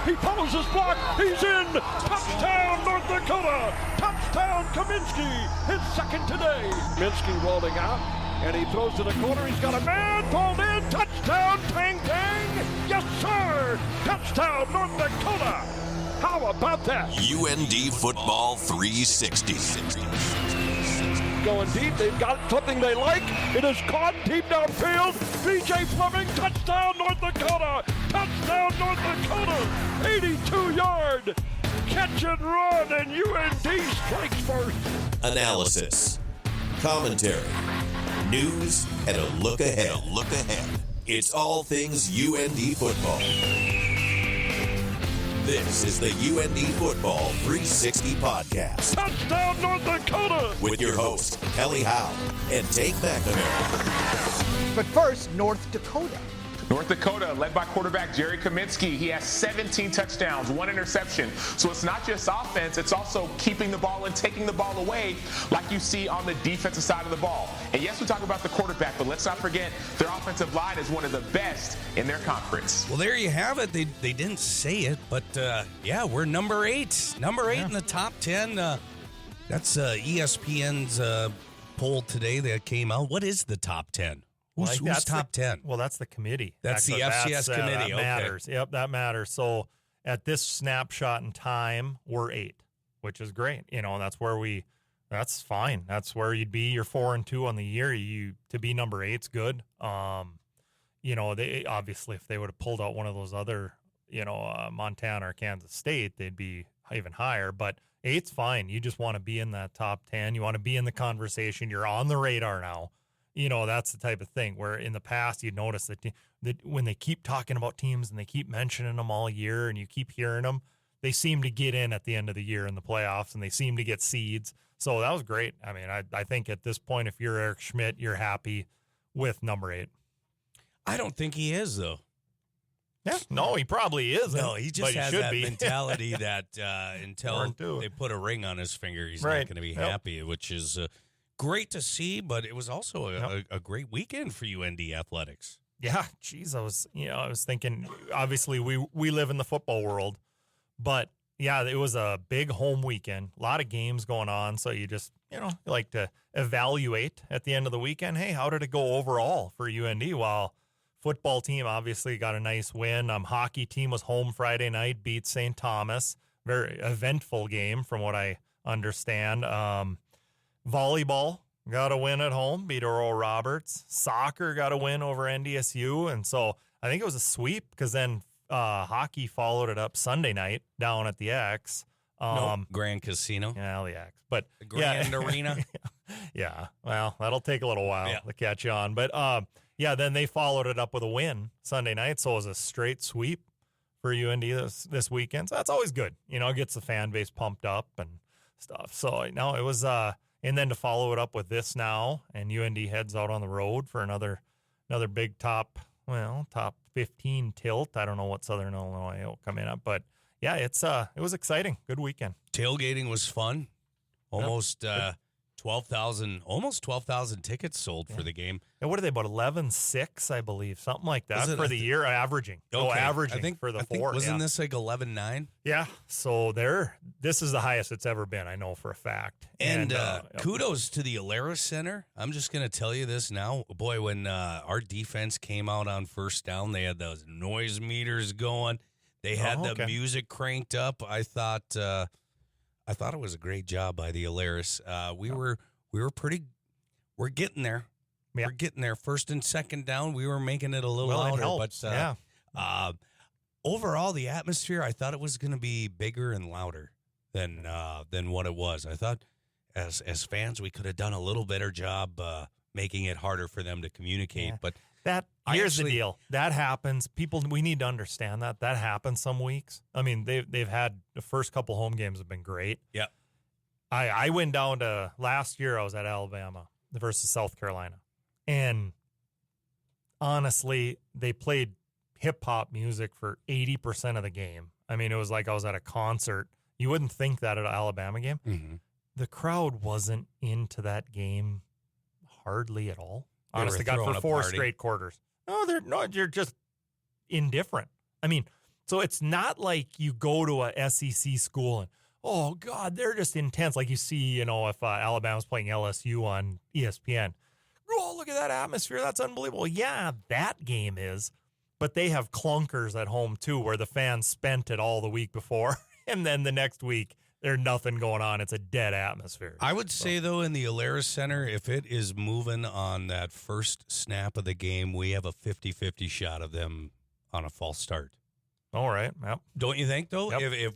He follows his block. He's in. Touchdown, North Dakota. Touchdown, Kaminsky. His second today. Kaminsky rolling out, and he throws to the corner. He's got a man pulled in. Touchdown, Tang Tang. Yes, sir. Touchdown, North Dakota. How about that? UND Football 360. Going deep. They've got something they like. It is caught deep downfield. B.J. Fleming, touchdown, North Dakota. Touchdown, North Dakota. 82-yard catch and run, and UND strikes first. Analysis, commentary, news, and a look ahead. It's all things UND football. This is the UND Football 360 podcast. Touchdown, North Dakota! With your host, Kelly Howe and Tate McNamara. But first, North Dakota. North Dakota, led by quarterback Jerry Kaminsky. He has 17 touchdowns, 1 interception. So it's not just offense, it's also keeping the ball and taking the ball away like you see on the defensive side of the ball. And yes, we talk about the quarterback, but let's not forget their offensive line is one of the best in their conference. Well, there you have it. They didn't say it, but yeah, we're number 8. Number 8 in the top 10. That's ESPN's poll today that came out. What is the top 10? Who's top 10? Well, that's the committee. That's the FCS committee. That matters. Yep, that matters. So at this snapshot in time, we're 8, which is great. You know, that's fine. That's where you'd be. You're 4-2 on the year. To be number 8's good. You know, they obviously, if they would have pulled out one of those other, Montana or Kansas State, they'd be even higher. But 8's fine. You just want to be in that top 10. You want to be in the conversation. You're on the radar now. You know, that's the type of thing where in the past you'd notice that when they keep talking about teams and they keep mentioning them all year and you keep hearing them, they seem to get in at the end of the year in the playoffs and they seem to get seeds. So that was great. I mean, I think at this point, if you're Eric Schmidt, you're happy with number 8. I don't think he is, though. Yeah, no, he probably isn't. No, he just has that mentality that until they put a ring on his finger, he's not going to be happy, which is great to see, but it was also a great weekend for UND athletics. Yeah, geez, I was thinking. Obviously, we live in the football world, but yeah, it was a big home weekend. A lot of games going on, so you just you like to evaluate at the end of the weekend. Hey, how did it go overall for UND? Well, football team obviously got a nice win. Hockey team was home Friday night, beat St. Thomas. Very eventful game, from what I understand. Volleyball got a win at home, beat Oral Roberts. Soccer got a win over NDSU. And so I think it was a sweep because then hockey followed it up Sunday night down at the X. Grand Casino. Yeah, the X. But the Grand Arena. Yeah, well, that'll take a little while to catch on. But then they followed it up with a win Sunday night. So it was a straight sweep for UND this weekend. So that's always good. It gets the fan base pumped up and stuff. So no, it was and then to follow it up with this now, and UND heads out on the road for another big top 15 tilt. I don't know what Southern Illinois will come in at, but yeah, it was exciting. Good weekend. Tailgating was fun. Almost 12,000 tickets sold for the game. And what are they, about 11.6, I believe, something like that for the year, averaging. Okay. Averaging I think, for the I think, four. Wasn't this like 11.9? Yeah, so this is the highest it's ever been, I know for a fact. And kudos to the Alerus Center. I'm just going to tell you this now. Boy, when our defense came out on first down, they had those noise meters going. They had the music cranked up. I thought it was a great job by the Alerus. We're getting there. Yeah. We're getting there. First and second down, we were making it a little louder. But overall, the atmosphere, I thought it was going to be bigger and louder than what it was. I thought as fans, we could have done a little better job making it harder for them to communicate. Yeah. But here's the deal. That happens. People, we need to understand that. That happens some weeks. I mean, they've had the first couple home games have been great. Yeah. I went down to last year. I was at Alabama versus South Carolina, and honestly, they played hip hop music for 80% of the game. I mean, it was like I was at a concert. You wouldn't think that at an Alabama game. Mm-hmm. The crowd wasn't into that game hardly at all. Honestly, God, for 4 straight quarters. They're just indifferent. I mean, So it's not like you go to a SEC school and, oh, God, they're just intense. Like you see, if Alabama's playing LSU on ESPN. Oh, look at that atmosphere. That's unbelievable. Yeah, that game is. But they have clunkers at home, too, where the fans spent it all the week before. And then the next week, there's nothing going on. It's a dead atmosphere. I would say, though, in the Alerus Center, if it is moving on that first snap of the game, we have a 50-50 shot of them on a false start. All right. Yep. Don't you think, though? Yep. If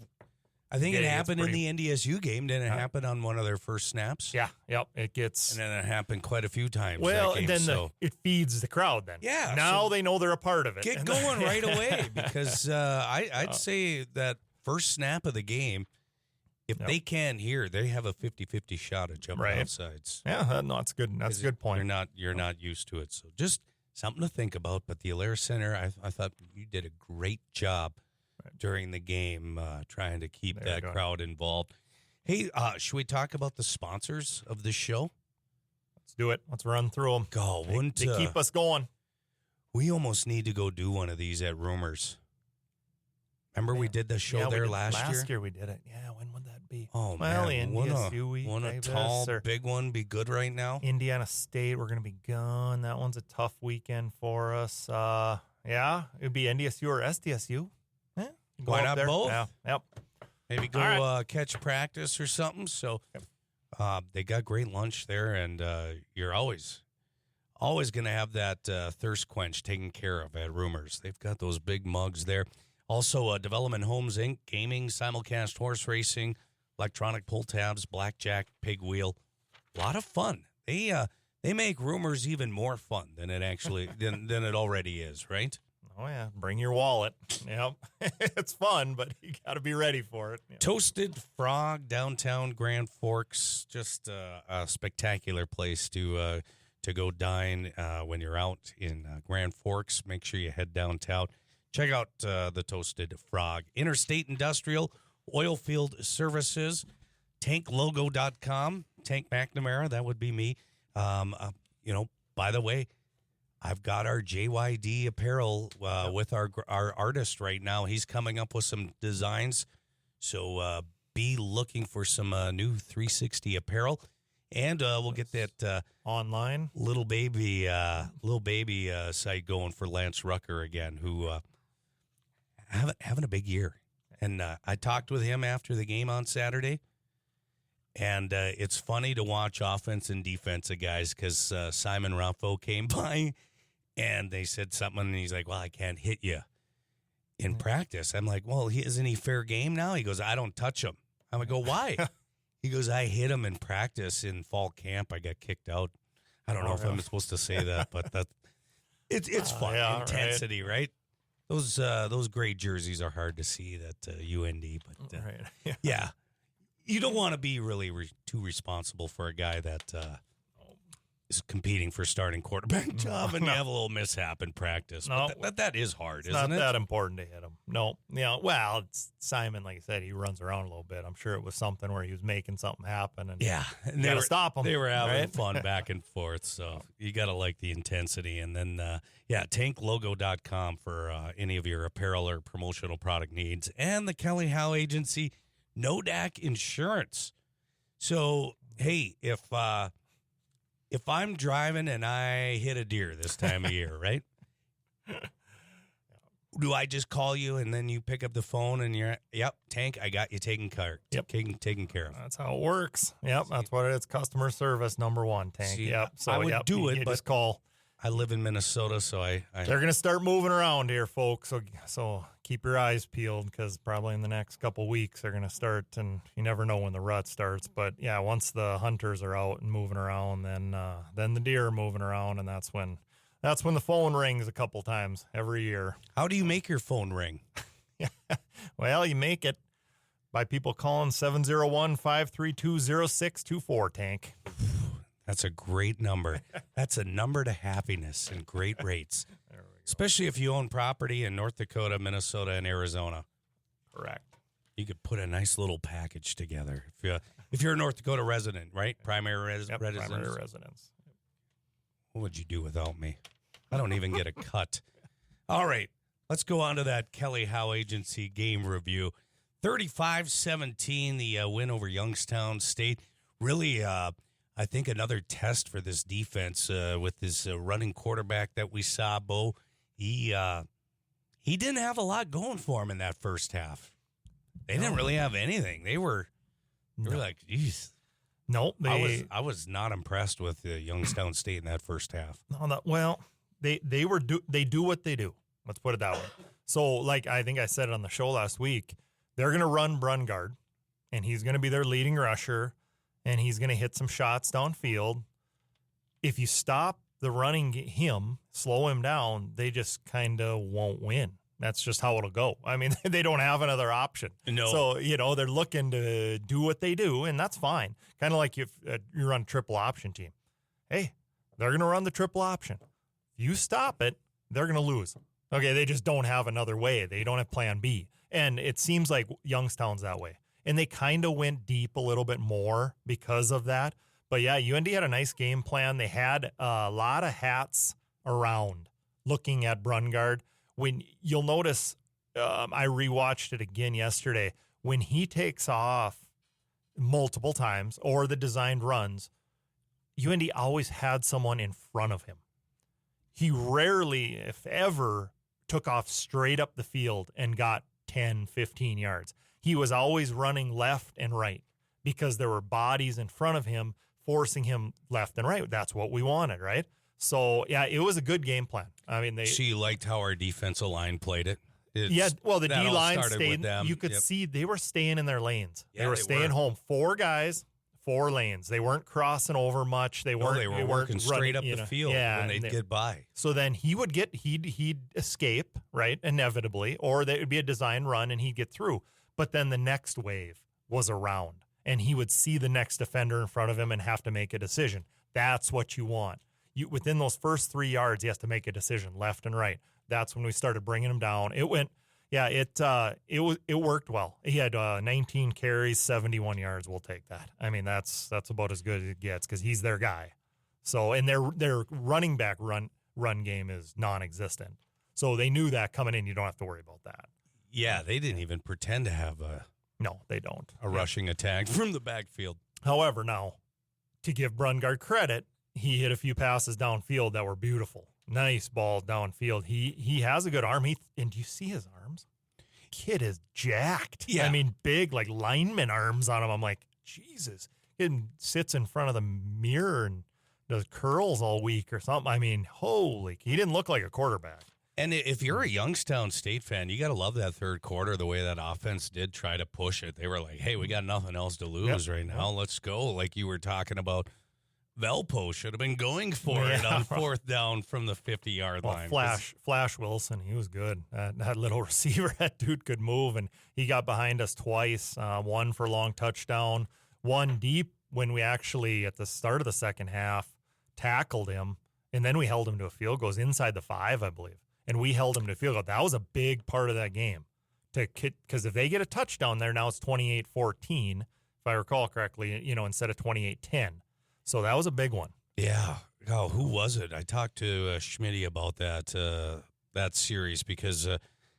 I think it happened in the NDSU game. Didn't it happen on one of their first snaps? Yeah. Yep. It gets. And then it happened quite a few times. Well, that game, then it feeds the crowd then. Yeah. Now so they know they're a part of it. Get going right away because I'd say that first snap of the game, if they can't hear, they have a 50-50 shot of jumping offsides. Yeah, that's good. That's a good point. You're not used to it. So just something to think about. But the Alerus Center, I thought you did a great job during the game trying to keep that crowd involved. Hey, should we talk about the sponsors of the show? Let's do it. Let's run through them. Go. They keep us going. We almost need to go do one of these at Rumors. Remember we did the show there last year? Last year we did it. Yeah, when would that be? Oh, well, man. Wouldn't a tall, big one be good right now? Indiana State, we're going to be gone. That one's a tough weekend for us. Yeah, it would be NDSU or SDSU. Yeah, why not both? Yeah, yep. Maybe go catch practice or something. So they got great lunch there, and you're always going to have that thirst quench taken care of at Rumors. They've got those big mugs there. Also, Development Homes, Inc., gaming, simulcast horse racing, electronic pull tabs, blackjack, pig wheel. A lot of fun. They make Rumors even more fun than it actually than it already is, right? Oh, yeah. Bring your wallet. Yep. It's fun, but you got to be ready for it. Yep. Toasted Frog, downtown Grand Forks. Just a spectacular place to go dine when you're out in Grand Forks. Make sure you head downtown. Check out the Toasted Frog. Interstate Industrial, Oilfield Services, tanklogo.com, Tank McNamara, that would be me. By the way, I've got our JYD apparel with our artist right now. He's coming up with some designs, so be looking for some new 360 apparel. And we'll get that online little baby site going for Lance Rucker again, who having a big year. And I talked with him after the game on Saturday, and it's funny to watch offense and defensive guys because Simon Raffo came by, and they said something, and he's like, well, I can't hit you in practice. I'm like, well, isn't he fair game now? He goes, I don't touch him. I'm like, why? He goes, I hit him in practice in fall camp. I got kicked out. I don't know if I'm supposed to say that, but it's fun. Intensity, right? Those gray jerseys are hard to see at UND, but yeah, you don't want to be really too responsible for a guy that is competing for starting quarterback job and you have a little mishap in practice. No, but that is hard, isn't it? It's not that important to hit him. No. Well, it's Simon, like I said, he runs around a little bit. I'm sure it was something where he was making something happen. And and they got to stop him. They were having fun back and forth, so you got to like the intensity. And then, tanklogo.com for any of your apparel or promotional product needs. And the Kelly Howe Agency, NODAC Insurance. So, hey, if I'm driving and I hit a deer this time of year, right? Do I just call you and then you pick up the phone and you're, yep, Tank, I got you taken care of. That's how it works. Yep, that's what it is. Customer service number one, Tank. See, yep. So I would do it, but just call. I live in Minnesota, so they're going to start moving around here, folks. So keep your eyes peeled because probably in the next couple weeks they're going to start, and you never know when the rut starts. But yeah, once the hunters are out and moving around, then the deer are moving around, and that's when the phone rings a couple times every year. How do you make your phone ring? Well, you make it by people calling 701-532-0624, Tank. That's a great number. That's a number to happiness and great rates, especially if you own property in North Dakota, Minnesota, and Arizona. Correct. You could put a nice little package together. If you're a North Dakota resident, right? Primary residence. Primary residence. What would you do without me? I don't even get a cut. All right. let's go on to that Kelly Howe Agency game review. 35-17, the win over Youngstown State. Really, I think another test for this defense with this running quarterback that we saw, Beau. He didn't have a lot going for him in that first half. They didn't really have anything. They were like, geez. No, I was not impressed with Youngstown State in that first half. Well, they do what they do. Let's put it that way. So, like I think I said it on the show last week, they're going to run Brungard, and he's going to be their leading rusher, and he's going to hit some shots downfield. If you stop the running him, slow him down, they just kind of won't win. That's just how it'll go. I mean, they don't have another option. No. So, they're looking to do what they do, and that's fine. Kind of like if you run a triple option team. Hey, they're going to run the triple option. If you stop it, they're going to lose. Okay, they just don't have another way. They don't have plan B. And it seems like Youngstown's that way. And they kind of went deep a little bit more because of that. But, yeah, UND had a nice game plan. They had a lot of hats around looking at Brungard. When you'll notice, I rewatched it again yesterday. When he takes off multiple times or the designed runs, UND always had someone in front of him. He rarely, if ever, took off straight up the field and got 10, 15 yards. He was always running left and right because there were bodies in front of him forcing him left and right. That's what we wanted, right? So, yeah, it was a good game plan. I mean, So you liked how our defensive line played it? The D-line stayed. Them. You could see they were staying in their lanes. Yeah, they were staying home. 4 guys, 4 lanes. They weren't crossing over much. They were working straight up the field when they'd get by. So then he'd escape, right, inevitably, or there would be a design run and he'd get through. But then the next wave was around, and he would see the next defender in front of him and have to make a decision. That's what you want. Within those first 3 yards, he has to make a decision, left and right. That's when we started bringing him down. It worked well. He had 19 carries, 71 yards. We'll take that. I mean, that's about as good as it gets because he's their guy. So, and their running back run game is non-existent. So they knew that coming in. You don't have to worry about that. Yeah, they didn't even pretend to have No, they don't. A rushing attack from the backfield. However, now, to give Brungard credit, he hit a few passes downfield that were beautiful. Nice balls downfield. He has a good arm. And do you see his arms? Kid is jacked. Yeah. I mean, big, like lineman arms on him. I'm like, Jesus. He sits in front of the mirror and does curls all week or something. I mean, he didn't look like a quarterback. And if you're a Youngstown State fan, you got to love that third quarter, the way that offense did try to push it. They were like, hey, we got nothing else to lose right now. Let's go. Like you were talking about. Velpo should have been going for it on 4th down from the 50-yard line. Flash Wilson, he was good. That little receiver, that dude could move, and he got behind us twice, one for a long touchdown, one deep when we actually, at the start of the second half, tackled him, and then we held him to a field goal. It was inside the 5, I believe, and we held him to a field goal. That was a big part of that game, because if they get a touchdown there, now it's 28-14, if I recall correctly, instead of 28-10. So that was a big one. Yeah. Oh, who was it? I talked to Schmitty about that series because,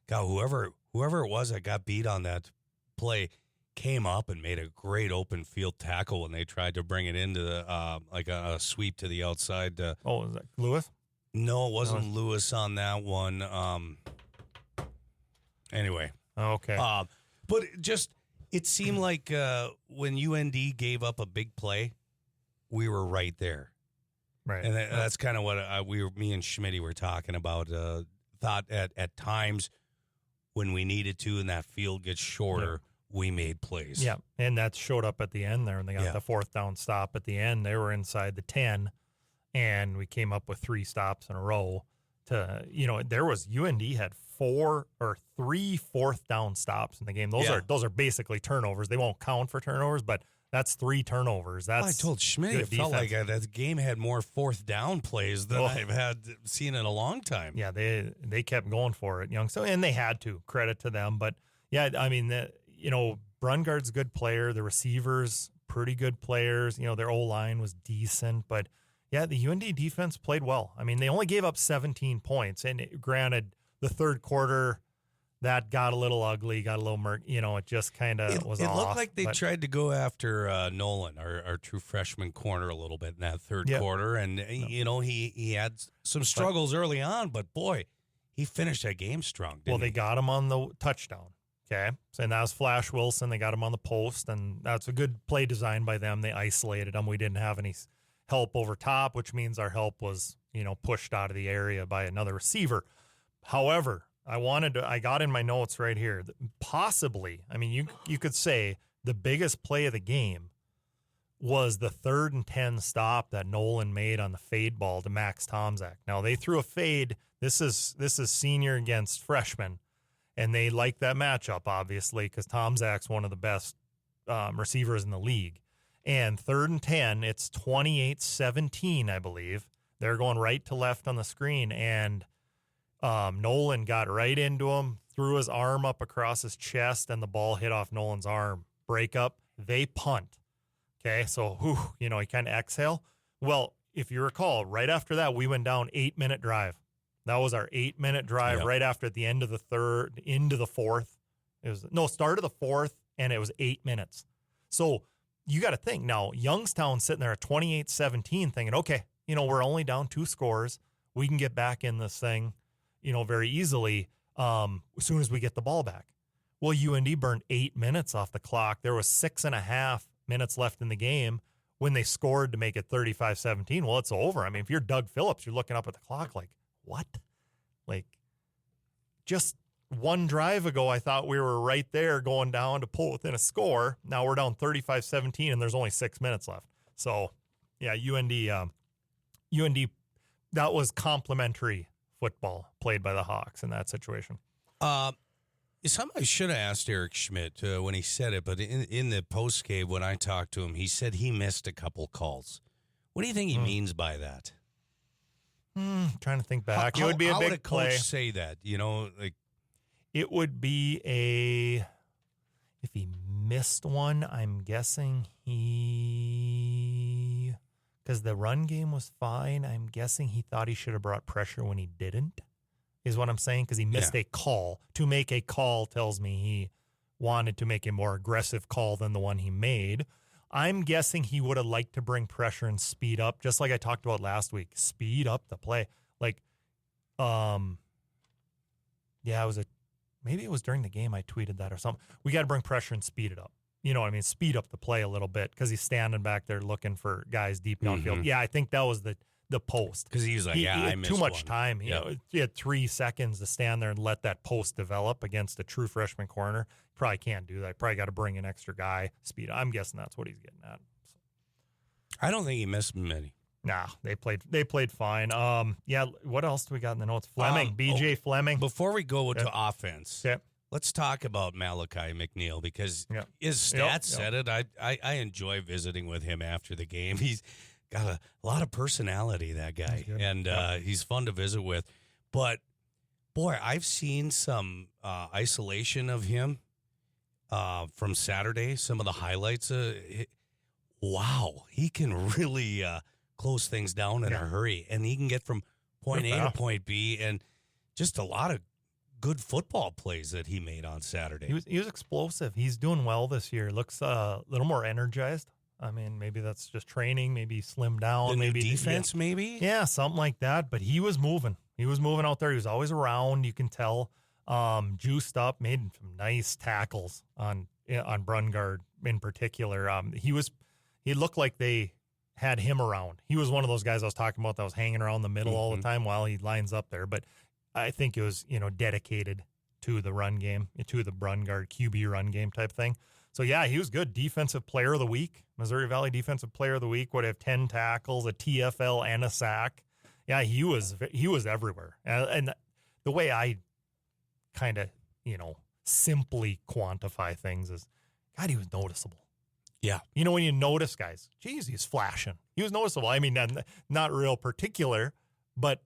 whoever it was that got beat on that play came up and made a great open field tackle when they tried to bring it into the, like a sweep to the outside. Was that Lewis? No, it wasn't Lewis on that one. Anyway. Okay. But it seemed like when UND gave up a big play, we were right there. Right. And that's kind of what me and Schmitty were talking about. Thought at times when we needed to and that field gets shorter, we made plays. Yeah, and that showed up at the end there when they got the 4th down stop at the end. They were inside the 10, and we came up with 3 stops in a row. There was UND had 3 4th down stops in the game. Those are basically turnovers. They won't count for turnovers, but that's 3 turnovers. I told Schmidt it felt like that game had more 4th down plays than I've seen in a long time. Yeah, they kept going for it, Youngstown, and they had to. Credit to them. But, yeah, I mean, Brungard's a good player. The receivers, pretty good players. Their O-line was decent. But, yeah, the UND defense played well. I mean, they only gave up 17 points. And granted, the third quarter, that got a little ugly, got a little it just kind of was off. It looked like they tried to go after Nolan, our true freshman corner, a little bit in that third quarter. And, he had some struggles early on, but boy, he finished that game strong, didn't he? They got him on the touchdown. Okay. So that was Flash Wilson. They got him on the post, and that's a good play design by them. They isolated him. We didn't have any help over top, which means our help was, pushed out of the area by another receiver. However, I got in my notes right here, possibly, I mean, you could say the biggest play of the game was the 3rd and 10 stop that Nolan made on the fade ball to Max Tomczak. Now, they threw a fade. This is senior against freshman, and they like that matchup, obviously, because Tomczak's one of the best receivers in the league. And 3rd and 10, it's 28-17, I believe. They're going right to left on the screen, and Nolan got right into him, threw his arm up across his chest, and the ball hit off Nolan's arm. Break up, they punt. Okay, so, he kind of exhale. Well, if you recall, right after that, we went down 8-minute drive. That was our 8-minute drive right after the end of the third, into the fourth. Start of the fourth, and it was 8 minutes. So you got to think now, Youngstown sitting there at 28-17 thinking, okay, we're only down 2 scores. We can get back in this thing, very easily as soon as we get the ball back. Well, UND burned 8 minutes off the clock. There was 6.5 minutes left in the game when they scored to make it 35-17. Well, it's over. I mean, if you're Doug Phillips, you're looking up at the clock like, what? Like, just one drive ago, I thought we were right there going down to pull within a score. Now we're down 35-17, and there's only 6 minutes left. So, yeah, UND, that was complimentary football played by the Hawks in that situation. Something I should have asked Eric Schmidt when he said it, but in the post game when I talked to him, he said he missed a couple calls. What do you think he means by that? Trying to think back. It would be a big would a coach play. say that? It would be if he missed one, I'm guessing because the run game was fine, I'm guessing he thought he should have brought pressure when he didn't, is what I'm saying, because he missed a call. To make a call tells me he wanted to make a more aggressive call than the one he made. I'm guessing he would have liked to bring pressure and speed up, just like I talked about last week. Speed up the play. Maybe it was during the game I tweeted that or something. We got to bring pressure and speed it up. You know what I mean? Speed up the play a little bit because he's standing back there looking for guys deep downfield. Mm-hmm. Yeah, I think that was the post. Because he's like, he I had missed too much one. time. He had 3 seconds to stand there and let that post develop against a true freshman corner. Probably can't do that. Probably got to bring an extra guy, speed. I'm guessing that's what he's getting at. I don't think he missed many. Nah, they played fine. What else do we got in the notes? Fleming, BJ Fleming. Before we go to offense, Okay. let's talk about Malachi McNeal because his stats said it. I enjoy visiting with him after the game. He's got a lot of personality, that guy, and he's fun to visit with. But, boy, I've seen some isolation of him from Saturday, some of the highlights. Wow, he can really close things down in a hurry, and he can get from point A to point B, and just a lot of good football plays that he made on Saturday. He was explosive. He's doing well this year. Looks a little more energized. I mean, maybe that's just training. Maybe he slimmed down. The maybe new defense, maybe? Yeah, something like that. But he was moving. He was moving out there. He was always around. You can tell. Juiced up, made some nice tackles on Brungard in particular. He looked like they had him around. He was one of those guys I was talking about that was hanging around the middle all the time while he lines up there. But I think it was, dedicated to the run game, to the Brungard QB run game type thing. So, yeah, he was good. Defensive Player of the Week, Missouri Valley Defensive Player of the Week, would have 10 tackles, a TFL, and a sack. Yeah, he was everywhere. And the way I kind of, simply quantify things is, God, he was noticeable. Yeah. When you notice guys, geez, he's flashing. He was noticeable. I mean, not real particular, but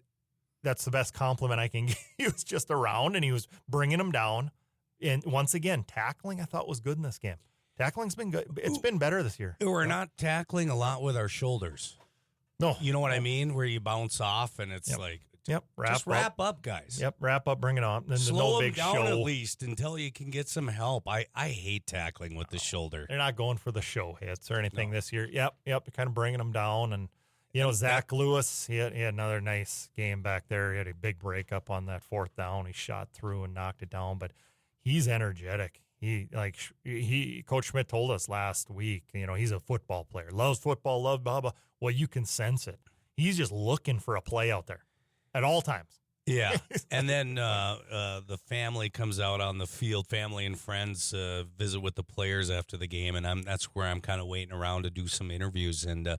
that's the best compliment I can give. He was just around, and he was bringing them down. And once again, tackling I thought was good in this game. Tackling's been good. It's been better this year. We're not tackling a lot with our shoulders. No. You know what I mean? Where you bounce off, and it's like Yep. Wrap up, guys. Yep. Wrap up, bring it on. Then Slow no big them down show. at least until you can get some help. I hate tackling with the shoulder. They're not going for the show hits or anything this year. Yep. Kind of bringing them down. And, Zach Lewis, he had another nice game back there. He had a big breakup on that 4th down. He shot through and knocked it down, but he's energetic. Coach Schmidt told us last week, he's a football player, loves football, loves blah, blah. Well, you can sense it. He's just looking for a play out there at all times. Yeah. And then the family comes out on the field, family and friends visit with the players after the game. And that's where I'm kind of waiting around to do some interviews. And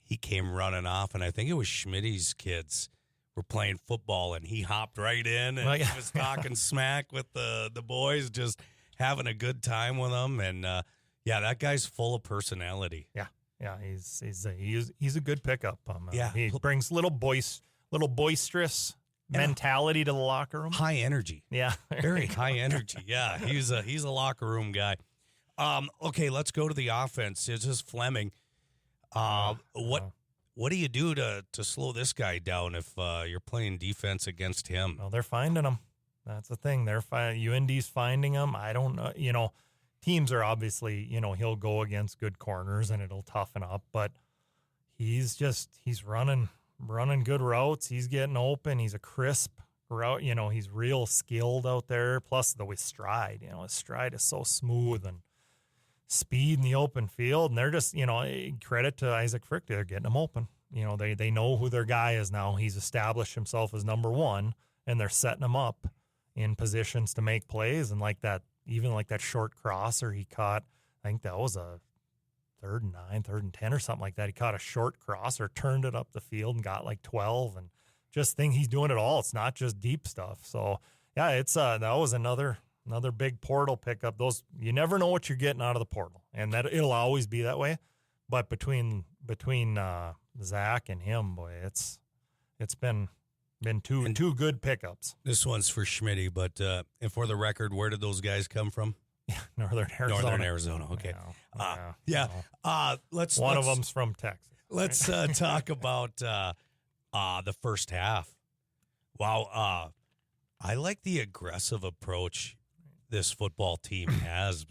he came running off, and I think it was Schmitty's kids were playing football, and he hopped right in and he was talking smack with the boys, just having a good time with them. And that guy's full of personality. Yeah, he's a good pickup. He brings little boisterous mentality to the locker room. High energy. Yeah, very high energy. Yeah, he's a locker room guy. Okay, let's go to the offense. It's just Fleming. What do you do to slow this guy down if you're playing defense against him? Well, they're finding him. That's the thing. UND's finding him. I don't know. Teams are obviously, he'll go against good corners and it'll toughen up, but he's running good routes. He's getting open. He's a crisp route. He's real skilled out there. Plus with stride, his stride is so smooth and speed in the open field, and they're just, credit to Isaac Fruechte, they're getting him open. They know who their guy is now. He's established himself as number one, and they're setting him up in positions to make plays. And even that short crosser he caught, I think that was a 3rd and 9, 3rd and 10 or something like that. He caught a short crosser, turned it up the field and got 12, and just think he's doing it all. It's not just deep stuff. So yeah, it's that was another big portal pickup. Those, you never know what you're getting out of the portal, and that it'll always be that way. But between Zach and him, boy, it's been two good pickups. This one's for Schmitty, but and for the record, where did those guys come from? Yeah, Northern Arizona. Okay. Let's one of them's from Texas. Let's talk about the first half. Wow, I like the aggressive approach this football team has.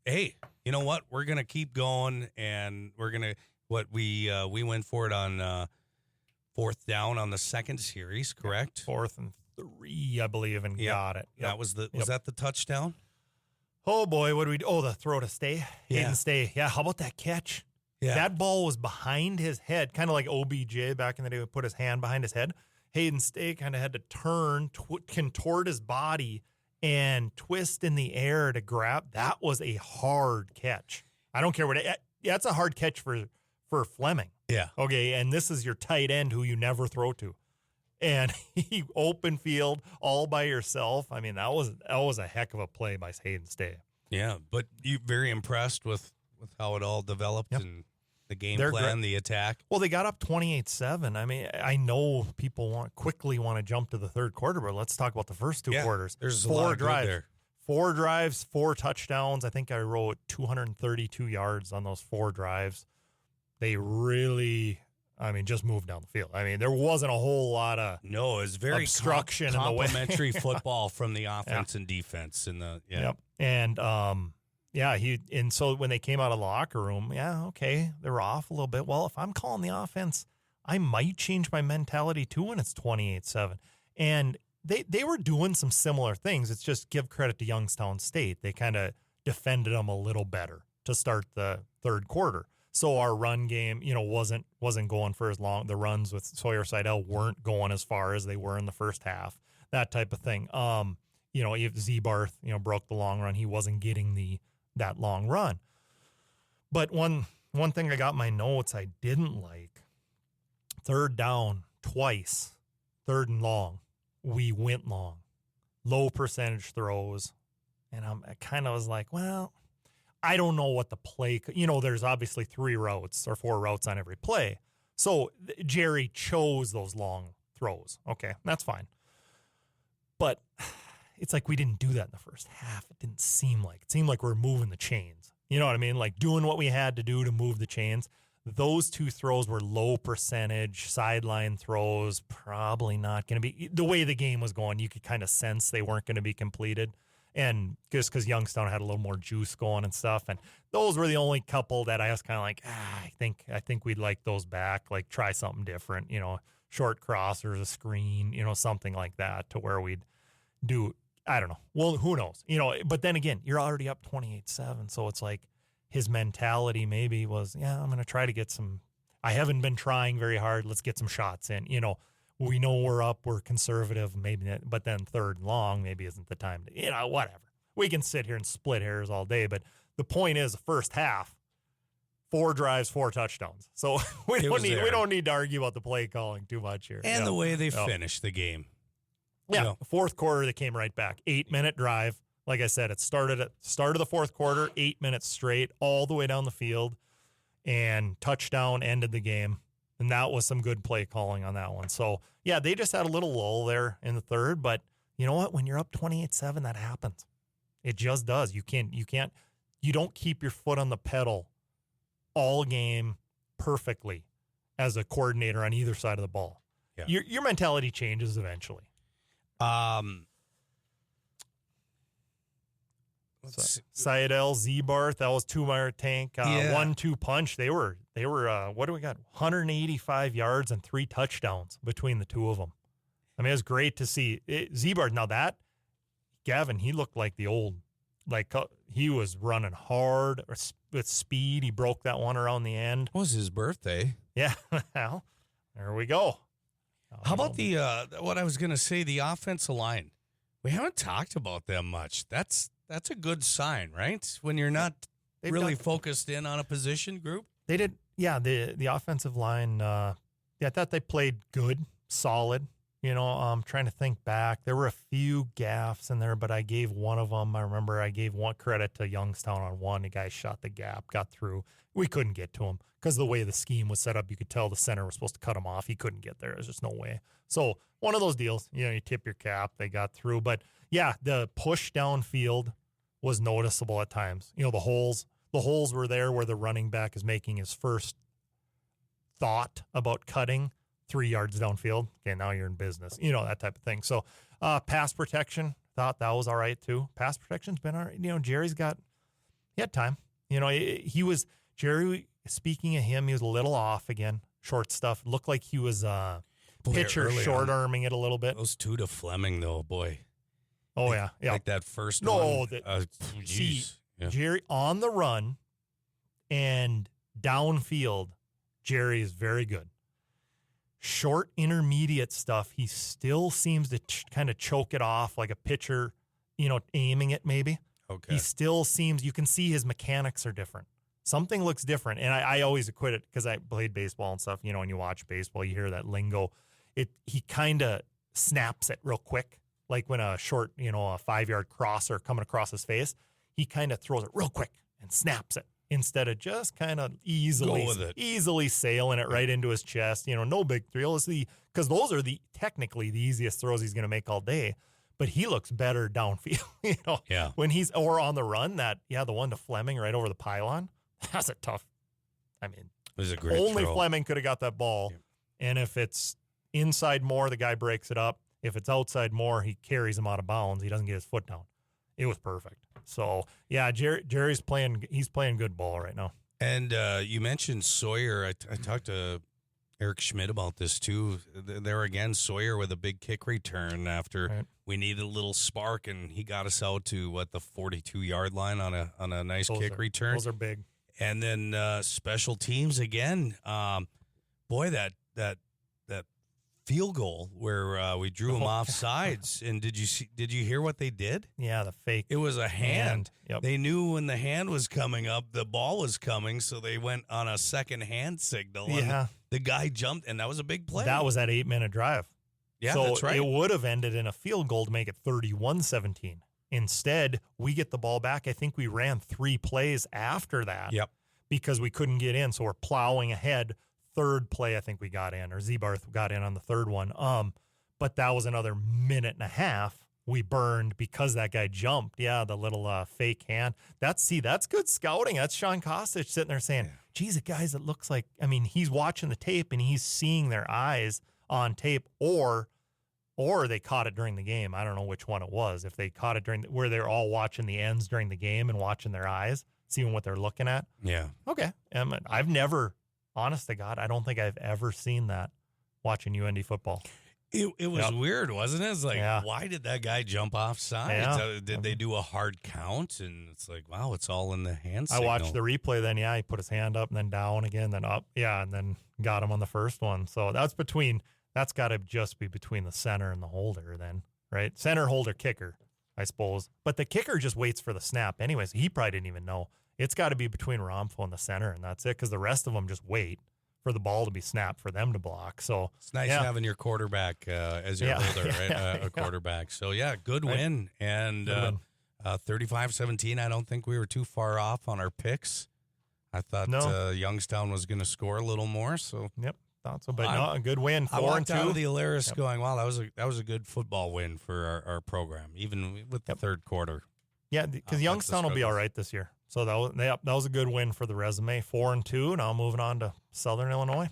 Hey, you know what? We're gonna keep going, and we're gonna we went for it on 4th down on the second series, correct? 4th and 3, I believe, and got it. That was was that the touchdown? Oh boy, what do we do? Oh, the throw to Stay. Hayden Stay. Yeah, how about that catch? Yeah. That ball was behind his head, kind of like OBJ back in the day would put his hand behind his head. Hayden Stay kind of had to turn, contort his body, and twist in the air to grab. That was a hard catch. I don't care what that's a hard catch for Fleming. Yeah. Okay, and this is your tight end who you never throw to. And he open field all by yourself. I mean, that was a heck of a play by Hayden Stay. Yeah, but you very impressed with how it all developed and the game plan, the attack. Well, they got up 28-7. I mean, I know people quickly want to jump to the third quarter, but let's talk about the first two quarters. There's 4 drives there. 4 drives, 4 touchdowns. I think I wrote 232 yards on those 4 drives. They really, just moved down the field. I mean, there wasn't a whole lot of it was very obstruction in the way. Complementary football from the offense and defense. Yep. And so when they came out of the locker room, they were off a little bit. Well, if I'm calling the offense, I might change my mentality too when it's 28-7. And they were doing some similar things. It's just give credit to Youngstown State. They kind of defended them a little better to start the third quarter. So our run game, wasn't going for as long. The runs with Sawyer Seidl weren't going as far as they were in the first half. That type of thing. If Ziebarth, broke the long run, he wasn't getting that long run. But one thing I got in my notes I didn't like, 3rd down twice, 3rd and long. We went long, low percentage throws. And I kind of was like, well, I don't know what the play, there's obviously 3 routes or 4 routes on every play. So Jerry chose those long throws. Okay, that's fine. But it's like we didn't do that in the first half. It didn't seem like. It seemed like we're moving the chains. You know what I mean? Like doing what we had to do to move the chains. those two throws were low percentage, sideline throws, probably not going to be. The way the game was going, you could kind of sense they weren't going to be completed. And just because Youngstown had a little more juice going and stuff. And those were the only couple that I was kind of like, I think we'd like those back, like try something different, short crossers, a screen, something like that to where we'd do, I don't know. Well, who knows? But then again, you're already up 28-7. So it's like his mentality maybe was, I'm going to try to get some. I haven't been trying very hard. Let's get some shots in. We know we're up. We're conservative, maybe, but then third and long maybe isn't the time to, whatever. We can sit here and split hairs all day. But the point is, the first half, 4 drives, 4 touchdowns. So we don't need to argue about the play calling too much here. And the way they finished the game. Yeah, fourth quarter, they came right back. 8-minute drive. Like I said, it started at the start of the fourth quarter, 8 minutes straight, all the way down the field, and touchdown ended the game. And that was some good play calling on that one. So, yeah, they just had a little lull there in the third. But you know what? When you're up 28-7, that happens. It just does. You don't keep your foot on the pedal all game perfectly as a coordinator on either side of the ball. Yeah. Your mentality changes eventually. Seidl-Ziebarth, that was 2-mile tank, 1-2 punch. They were what do we got? 185 yards and 3 touchdowns between the two of them. I mean, it was great to see Ziebarth. Now that Gavin, he looked like the old, like he was running hard with speed. He broke that one around the end. It was his birthday. Yeah. Well, there we go. How about what I was going to say, the offensive line? We haven't talked about them much. That's a good sign, right? When you're not really focused in on a position group. They did, yeah. The offensive line. I thought they played good, solid. I'm trying to think back. There were a few gaffes in there, but I gave one of them. I remember I gave one credit to Youngstown on one. The guy shot the gap, got through. We couldn't get to him because the way the scheme was set up, you could tell the center was supposed to cut him off. He couldn't get there. There's just no way. So one of those deals. You tip your cap. They got through, but yeah, the push downfield was noticeable at times. The holes were there where the running back is making his first thought about cutting 3 yards downfield. Okay, now you're in business. That type of thing. So pass protection, thought that was all right too. Pass protection's been all right. Jerry's he had time. Jerry, speaking of him, he was a little off again. Short stuff. Looked like he was pitcher short-arming it a little bit. Those 2 to Fleming, though, boy. Oh, yeah. Like that first one. Jerry on the run and downfield, Jerry is very good. Short intermediate stuff, he still seems to kind of choke it off like a pitcher, aiming it maybe. Okay. He still seems, you can see his mechanics are different. Something looks different. And I always acquit it because I played baseball and stuff. When you watch baseball, you hear that lingo. He kind of snaps it real quick. Like when a short, a 5-yard crosser coming across his face, he kind of throws it real quick and snaps it instead of just kind of easily sailing it right into his chest. No big thrill. Because those are technically the easiest throws he's going to make all day. But he looks better downfield. Yeah. When he's or on the run, the one to Fleming right over the pylon. That's a tough. I mean, it was a great only throw. Fleming could have got that ball. Yeah. And if it's inside more, the guy breaks it up. If it's outside more, he carries him out of bounds. He doesn't get his foot down. It was perfect. So, yeah, Jerry's playing good ball right now. And you mentioned Sawyer. I talked to Eric Schmidt about this, too. There again, Sawyer with a big kick return after we needed a little spark, and he got us out to, the 42-yard line on a nice kick return. Those are big. And then special teams again. Boy, that field goal where we drew them off sides. And did you hear what they did? Yeah, the fake. It was a hand. Yep. They knew when the hand was coming up, the ball was coming, so they went on a second hand signal. Yeah. And the guy jumped, and that was a big play. That was that 8-minute drive. Yeah, so that's right. It would have ended in a field goal to make it 31-17. Instead, we get the ball back. I think we ran 3 plays after that. Yep. Because we couldn't get in, so we're plowing ahead. Third play, I think we got in, or Ziebarth got in on the third one. But that was another minute and a half we burned because that guy jumped. Yeah, the little fake hand. That's good scouting. That's Sean Kostic sitting there saying, geez, the guys, it looks like, I mean, he's watching the tape and he's seeing their eyes on tape, or they caught it during the game. I don't know which one it was. If they caught it where they're all watching the ends during the game and watching their eyes, seeing what they're looking at. Yeah. Okay. I've never, honest to God, I don't think I've ever seen that watching UND football. It was weird, wasn't it? It's like, why did that guy jump off sides? Yeah. Did they do a hard count? And it's like, wow, it's all in the hand I signal. watched the replay then, he put his hand up and then down again, then up. Yeah, and then got him on the first one. So that's got to just be between the center and the holder then, right? Center, holder, kicker, I suppose. But the kicker just waits for the snap anyways. He probably didn't even know. It's got to be between Romfo and the center, and that's it, because the rest of them just wait for the ball to be snapped for them to block. So it's nice having your quarterback as your holder, right? A quarterback. So, good win. And 35-17, I don't think we were too far off on our picks. I thought Youngstown was going to score a little more. So, thought so. But a good win, 4-2. I walked out of the Alaris going, wow, that was a good football win for our program, even with the third quarter. Yeah, because Youngstown will be all right this year. So that was a good win for the resume. 4-2. Now moving on to Southern Illinois.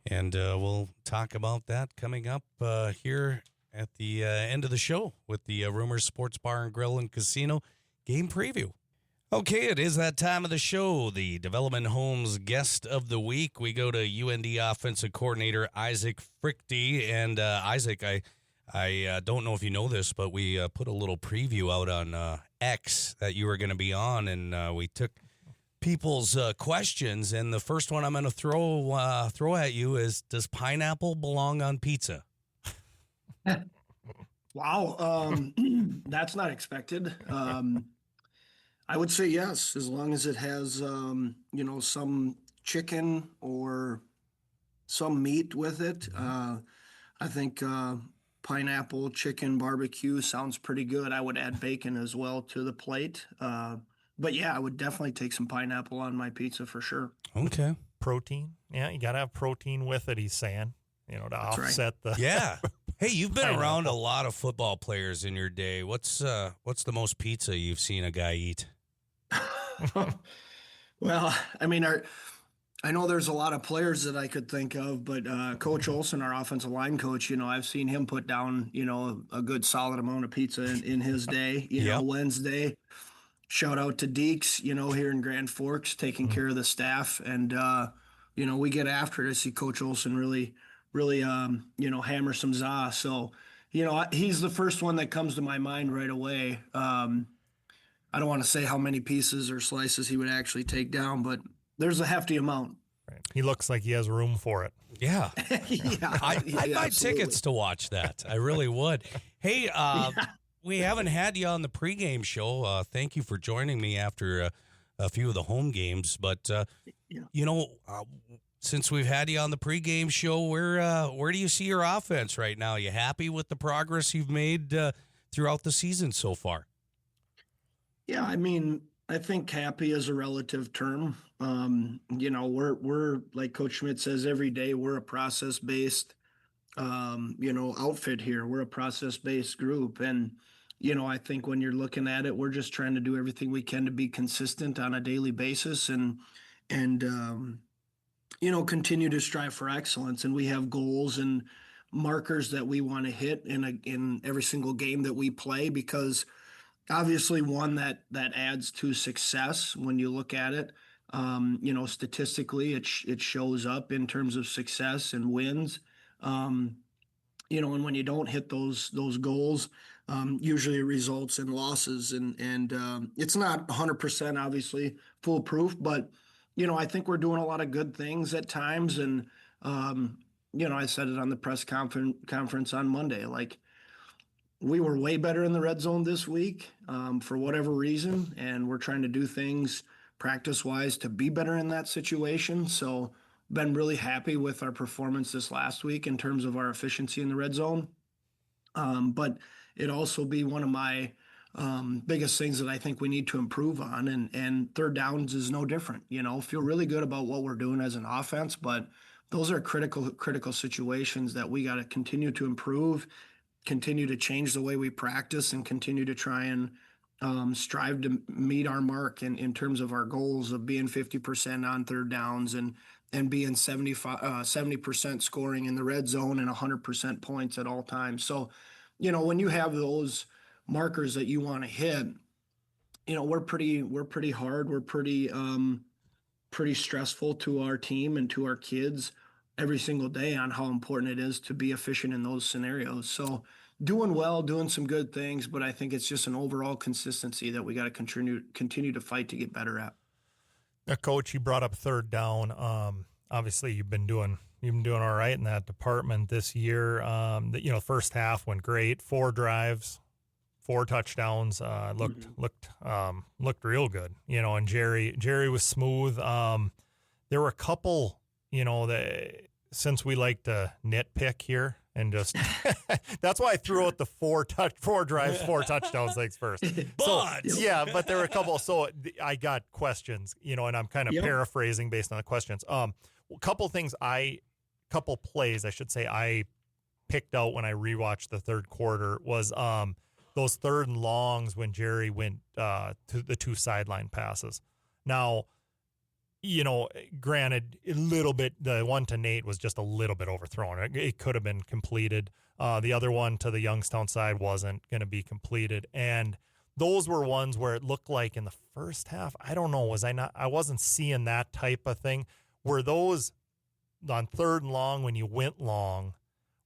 And we'll talk about that coming up here at the end of the show with the Rumors Sports Bar and Grill and Casino game preview. Okay, it is that time of the show, the Development Homes Guest of the Week. We go to UND Offensive Coordinator Isaac Fruechte. And Isaac, I don't know if you know this, but we put a little preview out on X that you were going to be on, and we took people's questions. And the first one I'm going to throw at you is, does pineapple belong on pizza? Wow, that's not expected. I would say yes, as long as it has, some chicken or some meat with it. I think pineapple, chicken, barbecue sounds pretty good. I would add bacon as well to the plate. But I would definitely take some pineapple on my pizza for sure. Okay. Protein. Yeah, you got to have protein with it, he's saying, to offset the. Yeah. Hey, you've been around a lot of football players in your day. What's the most pizza you've seen a guy eat? Well, I mean, I know there's a lot of players that I could think of, but Coach Olson, our offensive line coach, I've seen him put down, a good solid amount of pizza in his day. Wednesday. Shout out to Deeks, here in Grand Forks, taking care of the staff. And, we get after it. I see Coach Olson really, hammer some za. So, he's the first one that comes to my mind right away. I don't want to say how many pieces or slices he would actually take down, but there's a hefty amount. Right. He looks like he has room for it. Yeah. I'd buy tickets to watch that. I really would. Hey, we haven't had you on the pregame show. Thank you for joining me after a few of the home games. But, since we've had you on the pregame show, where do you see your offense right now? You happy with the progress you've made throughout the season so far? Yeah, I mean, I think happy is a relative term. We're like Coach Schmidt says every day, we're a process-based, outfit here. We're a process-based group. And, I think when you're looking at it, we're just trying to do everything we can to be consistent on a daily basis and continue to strive for excellence. And we have goals and markers that we want to hit in every single game that we play, because obviously one that adds to success when you look at it. Statistically, it shows up in terms of success and wins. And when you don't hit those goals, usually it results in losses. And it's not 100% obviously foolproof, but I think we're doing a lot of good things at times. And I said it on the press conference on Monday, like, we were way better in the red zone this week for whatever reason, and we're trying to do things practice-wise to be better in that situation. So been really happy with our performance this last week in terms of our efficiency in the red zone. But it also be one of my biggest things that I think we need to improve on, and third downs is no different. Feel really good about what we're doing as an offense, but those are critical situations that we got to continue to improve. continue to change the way we practice and continue to try and strive to meet our mark in terms of our goals of being 50% on third downs and being 70% scoring in the red zone and 100% points at all times. So, when you have those markers that you want to hit, we're pretty hard. We're pretty stressful to our team and to our kids every single day on how important it is to be efficient in those scenarios. So doing well, doing some good things, but I think it's just an overall consistency that we got to continue to fight to get better at. Now, Coach, you brought up third down. Obviously, you've been doing all right in that department this year. First half went great. 4 drives, 4 touchdowns. Looked real good. And Jerry was smooth. There were a couple. Since we like to nitpick here and just that's why I threw out the 4 drives, 4 touchdowns things first. But there were a couple. So I got questions, and I'm kind of paraphrasing based on the questions. Couple plays I should say I picked out when I rewatched the third quarter was those third and longs when Jerry went to the 2 sideline passes. Now, granted, a little bit, the one to Nate was just a little bit overthrown. It could have been completed. The other one to the Youngstown side wasn't going to be completed. And those were ones where it looked like in the first half, I don't know, I wasn't seeing that type of thing. Were those on third and long when you went long,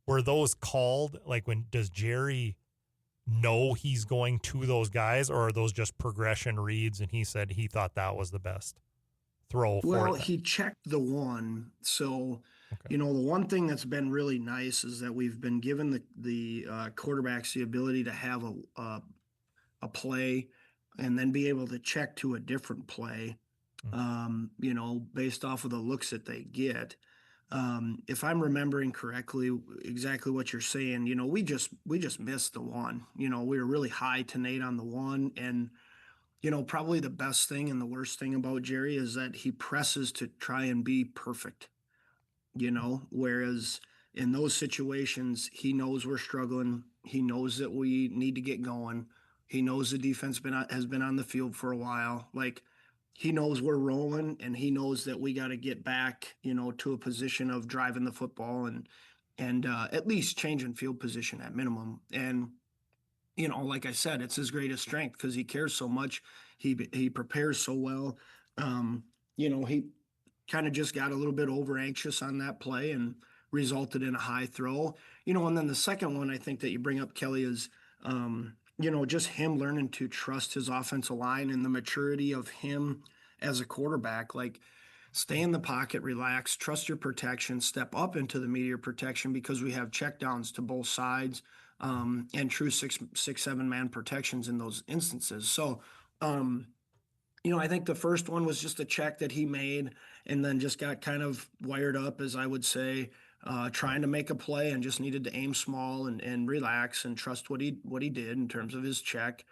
were those called? Like does Jerry know he's going to those guys, or are those just progression reads and he said he thought that was the best throw for Well, he checked the one. So, the one thing that's been really nice is that we've been given the quarterbacks the ability to have a play and then be able to check to a different play, based off of the looks that they get. If I'm remembering correctly, exactly what you're saying, we just missed the one. We were really high to Nate on the one, and probably the best thing and the worst thing about Jerry is that he presses to try and be perfect, whereas in those situations, he knows we're struggling. He knows that we need to get going. He knows the defense has been on the field for a while. Like, he knows we're rolling, and he knows that we got to get back, to a position of driving the football and at least changing field position at minimum. And like I said, it's his greatest strength because he cares so much. He prepares so well. He kind of just got a little bit over anxious on that play and resulted in a high throw. And then the second one I think that you bring up, Kelly, is, just him learning to trust his offensive line and the maturity of him as a quarterback. Like, stay in the pocket, relax, trust your protection, step up into the meteor protection because we have checkdowns to both sides. And true 6-7 man protections in those instances. So, I think the first one was just a check that he made and then just got kind of wired up, as I would say, trying to make a play and just needed to aim small and relax and trust what he did in terms of his check.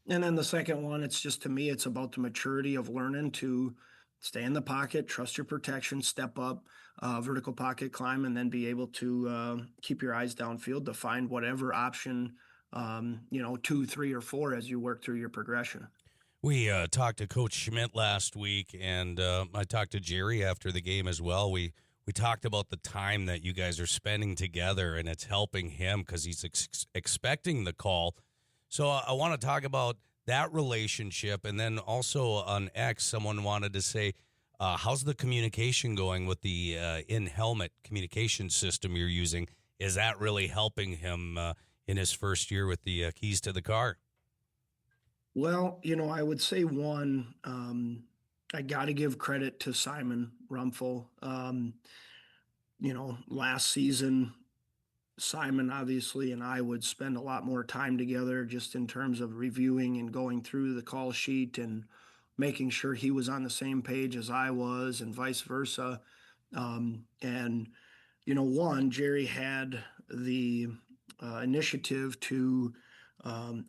And then the second one, it's just, to me, it's about the maturity of learning to stay in the pocket, trust your protection, step up, vertical pocket climb, and then be able to keep your eyes downfield to find whatever option, 2, 3, or 4 as you work through your progression. We talked to Coach Schmidt last week, and I talked to Jerry after the game as well. We talked about the time that you guys are spending together, and it's helping him because he's expecting the call. So I want to talk about that relationship, and then also on X, someone wanted to say, how's the communication going with the in-helmet communication system you're using? Is that really helping him in his first year with the keys to the car? Well, I would say one, I got to give credit to Simon Rumpfel. Last season, Simon obviously and I would spend a lot more time together just in terms of reviewing and going through the call sheet and making sure he was on the same page as I was and vice versa. Jerry had the initiative to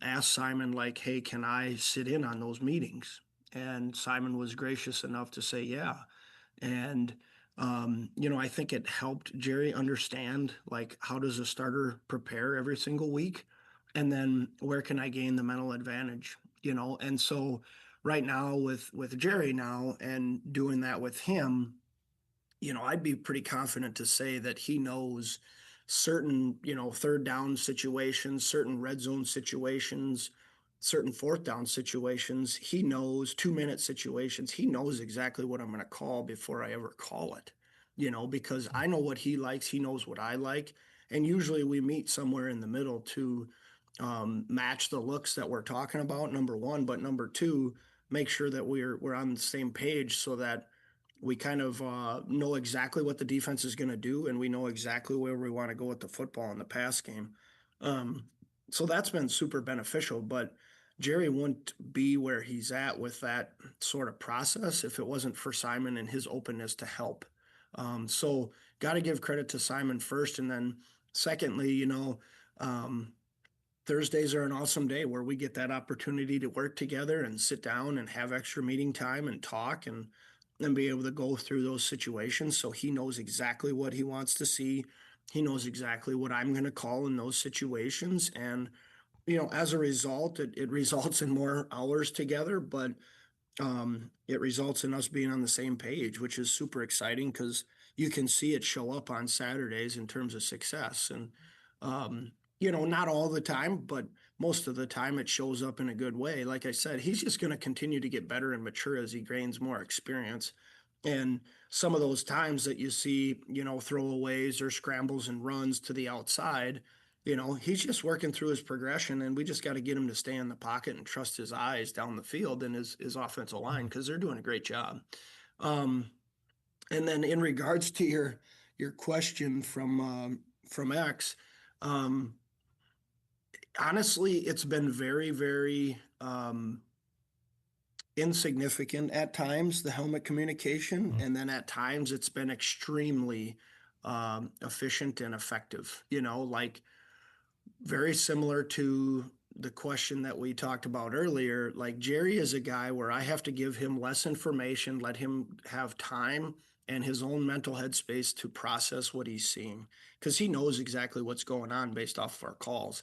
ask Simon, like, hey, can I sit in on those meetings? And Simon was gracious enough to say, yeah. And I think it helped Jerry understand, like, how does a starter prepare every single week? And then where can I gain the mental advantage? And so right now with Jerry now and doing that with him, I'd be pretty confident to say that he knows certain, third down situations, certain red zone situations, certain fourth down situations. He knows 2-minute situations. He knows exactly what I'm going to call before I ever call it, because I know what he likes. He knows what I like. And usually we meet somewhere in the middle to match the looks that we're talking about, number one, but number two, make sure that we're on the same page so that we kind of know exactly what the defense is going to do, and we know exactly where we want to go with the football in the pass game. So that's been super beneficial, but Jerry wouldn't be where he's at with that sort of process if it wasn't for Simon and his openness to help. So got to give credit to Simon first, and then secondly, Thursdays are an awesome day where we get that opportunity to work together and sit down and have extra meeting time and talk and be able to go through those situations. So he knows exactly what he wants to see. He knows exactly what I'm going to call in those situations. And, as a result, it results in more hours together, but it results in us being on the same page, which is super exciting because you can see it show up on Saturdays in terms of success. And, not all the time, but most of the time it shows up in a good way. Like I said, he's just going to continue to get better and mature as he gains more experience. And some of those times that you see, throwaways or scrambles and runs to the outside, he's just working through his progression, and we just got to get him to stay in the pocket and trust his eyes down the field and his offensive line, because they're doing a great job. And then in regards to your question from X, honestly, it's been very, very insignificant at times, the helmet communication, and then at times it's been extremely efficient and effective. Like very similar to the question that we talked about earlier. Like Jerry is a guy where I have to give him less information, let him have time and his own mental headspace to process what he's seeing, because he knows exactly what's going on based off of our calls.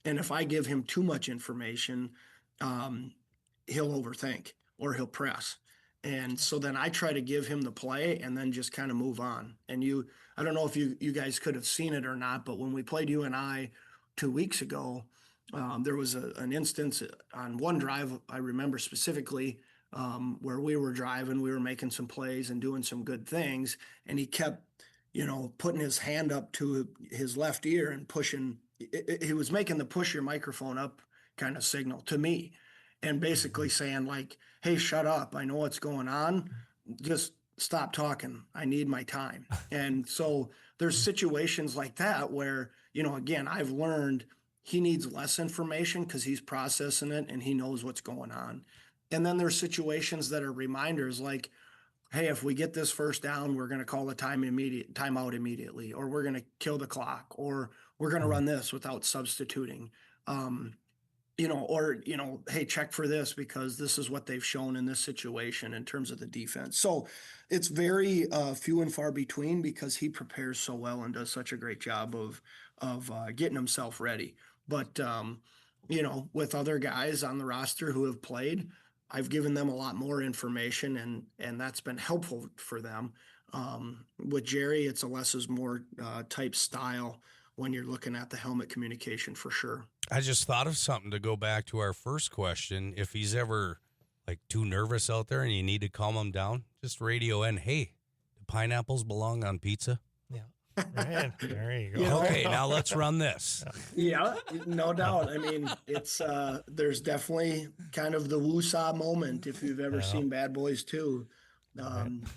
And if I give him too much information, he'll overthink or he'll press. And so then I try to give him the play and then just kind of move on. And I don't know if you guys could have seen it or not, but when we played UNI 2 weeks ago, there was an instance on one drive, I remember specifically, where we were driving, we were making some plays and doing some good things. And he kept, putting his hand up to his left ear and pushing. He was making the push your microphone up kind of signal to me, and basically saying like, hey, shut up. I know what's going on. Just stop talking. I need my time. And so there's situations like that where, again, I've learned he needs less information because he's processing it and he knows what's going on. And then there's situations that are reminders like, hey, if we get this first down, we're going to call a timeout immediately, or we're going to kill the clock, or we're going to run this without substituting. Hey, check for this because this is what they've shown in this situation in terms of the defense. So it's very few and far between because he prepares so well and does such a great job of getting himself ready. But, with other guys on the roster who have played, I've given them a lot more information and that's been helpful for them. With Jerry, it's a less is more type style when you're looking at the helmet communication for sure. I just thought of something to go back to our first question. If he's ever like too nervous out there and you need to calm him down, just radio in, hey, do pineapples belong on pizza? Yeah. Right. There you go. Okay, now let's run this. Yeah, no doubt. I mean, it's there's definitely kind of the woo-saw moment if you've ever seen Bad Boys 2.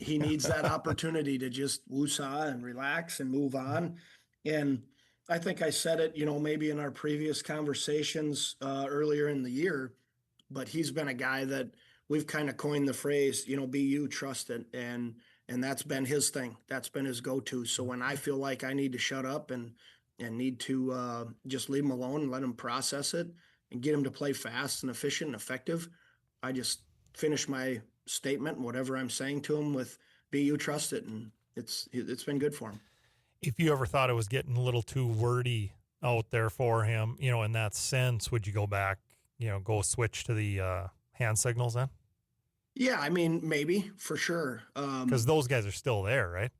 He needs that opportunity to just woo-saw and relax and move on. And I think I said it, maybe in our previous conversations earlier in the year, but he's been a guy that we've kind of coined the phrase, be you, trust it. And that's been his thing. That's been his go-to. So when I feel like I need to shut up and need to just leave him alone and let him process it and get him to play fast and efficient and effective, I just finish my statement and whatever I'm saying to him with be you, trust it, and it's been good for him. If you ever thought it was getting a little too wordy out there for him, in that sense, would you go back, go switch to the hand signals then? Yeah, I mean, maybe, for sure. Because those guys are still there, right?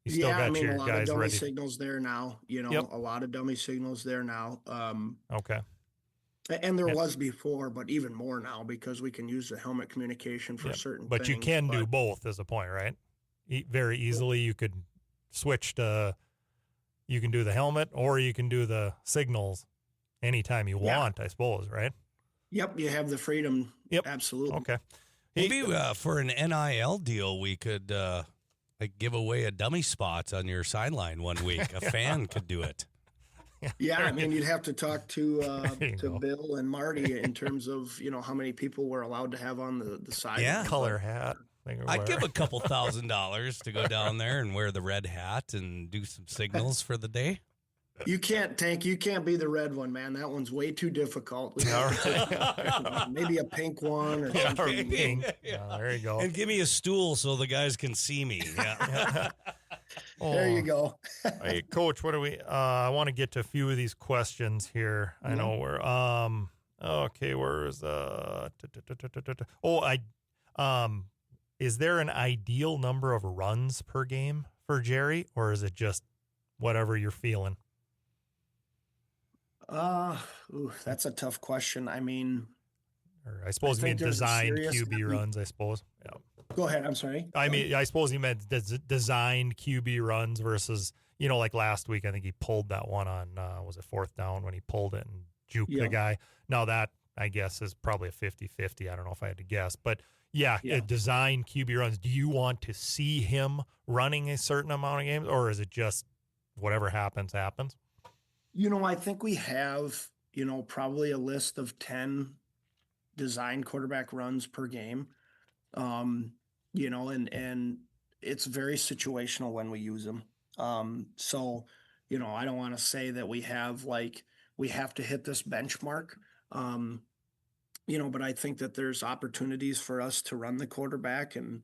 You still got your a lot guys of dummy ready. signals there now, Yep. a lot of dummy signals there now. Okay. And there was before, but even more now because we can use the helmet communication for certain But things. you can do both is the point, right? Very easily you could switch to, you can do the helmet or you can do the signals anytime you want, I suppose, right? Yep, you have the freedom. Yep. Absolutely. Okay. Maybe for an NIL deal, we could give away a dummy spot on your sideline one week. A fan could do it. Yeah, I mean, you'd have to talk to Bill and Marty in terms of, how many people we're allowed to have on the side. Yeah. Color hat. I'd give a couple $1,000 to go down there and wear the red hat and do some signals for the day. You can't be the red one, man. That one's way too difficult. Maybe a pink one or something. Pink. Yeah, there you go. And give me a stool so the guys can see me. Yeah. There you go. Hey, Coach, what do we? I want to get to a few of these questions here. I know we're okay. Where's is there an ideal number of runs per game for Jerry, or is it just whatever you're feeling? That's a tough question. I mean, or I suppose you mean designed QB runs. I suppose. Yeah. Go ahead. I'm sorry. I suppose you meant designed QB runs versus, like last week, I think he pulled that one on, was it 4th down when he pulled it and juked the guy. Now that, I guess, is probably a 50-50. I don't know if I had to guess. But, designed QB runs. Do you want to see him running a certain amount of games, or is it just whatever happens, happens? I think we have, probably a list of 10 designed quarterback runs per game. And it's very situational when we use them. So, I don't want to say that we have to hit this benchmark. But I think that there's opportunities for us to run the quarterback and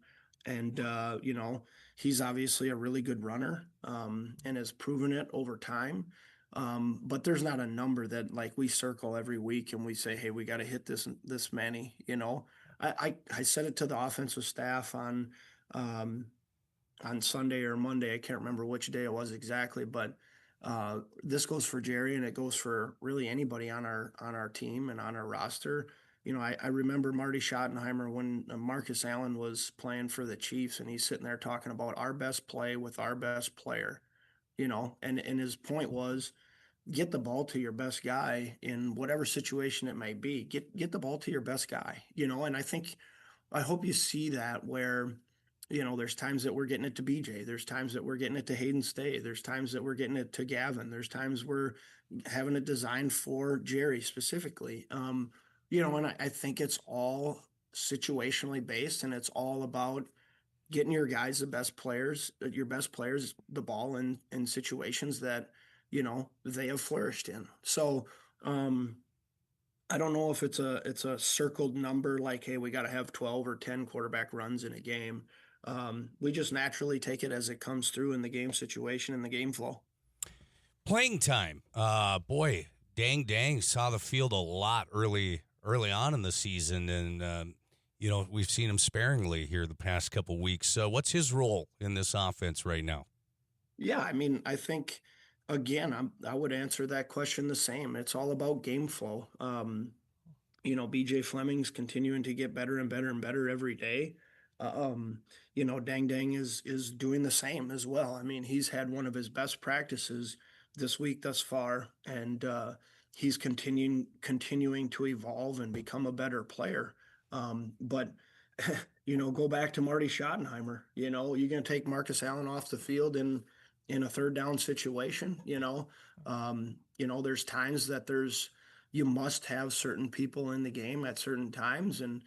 he's obviously a really good runner, and has proven it over time. But there's not a number that we circle every week and we say, hey, we got to hit this many, I said it to the offensive staff on Sunday or Monday. I can't remember which day it was exactly, but this goes for Jerry and it goes for really anybody on our team and on our roster. I remember Marty Schottenheimer when Marcus Allen was playing for the Chiefs, and he's sitting there talking about our best play with our best player, and his point was, get the ball to your best guy in whatever situation it may be. Get the ball to your best guy, and I hope you see that where, there's times that we're getting it to BJ. There's times that we're getting it to Hayden Stay. There's times that we're getting it to Gavin. There's times we're having it designed for Jerry specifically. And I think it's all situationally based, and it's all about getting your guys, your best players, the ball in situations that, they have flourished in. So, I don't know if it's a circled number like, hey, we got to have 12 or 10 quarterback runs in a game. We just naturally take it as it comes through in the game situation and the game flow. Playing time. Boy, Dang saw the field a lot early on in the season, and we've seen him sparingly here the past couple weeks. So what's his role in this offense right now? Yeah, I mean, I think, again, I would answer that question the same. It's all about game flow. BJ Fleming's continuing to get better and better and better every day. Dang is doing the same as well. I mean, he's had one of his best practices this week thus far, and he's continuing to evolve and become a better player. But go back to Marty Schottenheimer. You're going to take Marcus Allen off the field in a 3rd down situation. There's times that you must have certain people in the game at certain times, and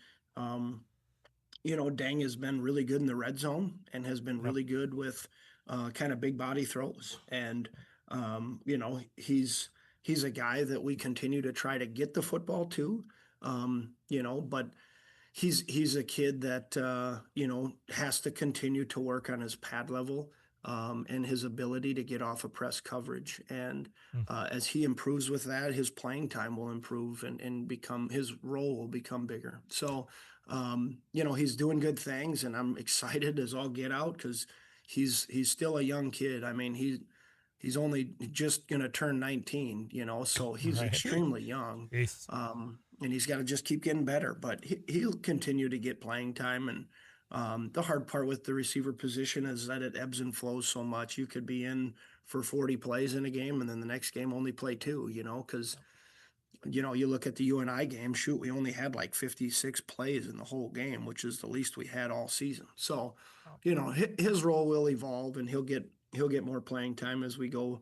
Dang has been really good in the red zone and has been really good with kind of big body throws, and he's a guy that we continue to try to get the football to, but he's a kid that, has to continue to work on his pad level and his ability to get off of press coverage. And as he improves with that, his playing time will improve and become, his role will become bigger. So, he's doing good things, and I'm excited as all get out because he's still a young kid. I mean, he's only just going to turn 19, so he's extremely young. And he's got to just keep getting better, but he'll continue to get playing time. And the hard part with the receiver position is that it ebbs and flows so much. You could be in for 40 plays in a game, and then the next game only play 2, because, you look at the UNI game, we only had like 56 plays in the whole game, which is the least we had all season. So, his role will evolve, and he'll get more playing time as we go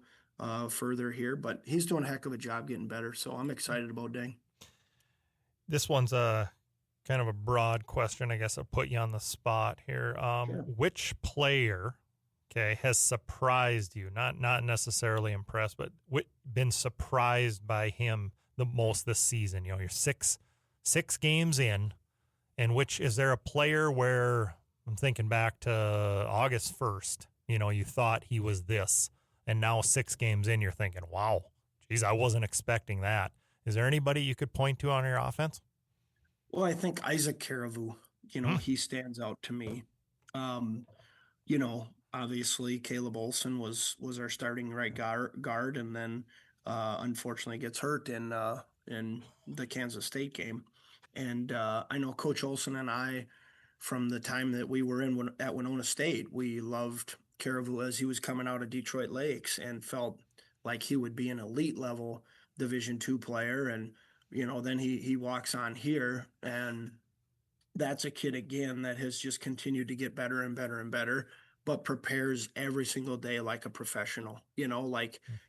further here, but he's doing a heck of a job getting better. So I'm excited about Dang. This one's a kind of a broad question. I guess I'll put you on the spot here. Sure. Which player, has surprised you? Not necessarily impressed, but been surprised by him the most this season? You're six games in, and is there a player where, I'm thinking back to August 1st, you thought he was this, and now 6 games in, you're thinking, wow, geez, I wasn't expecting that. Is there anybody you could point to on your offense? Well, I think Isaac Fruechte, he stands out to me. Obviously Caleb Olson was our starting right guard, and then unfortunately gets hurt in the Kansas State game. And I know Coach Olson and I, from the time that we were at Winona State, we loved Fruechte as he was coming out of Detroit Lakes and felt like he would be an elite level Division II player. And, then he walks on here, and that's a kid again that has just continued to get better and better and better, but prepares every single day like a professional.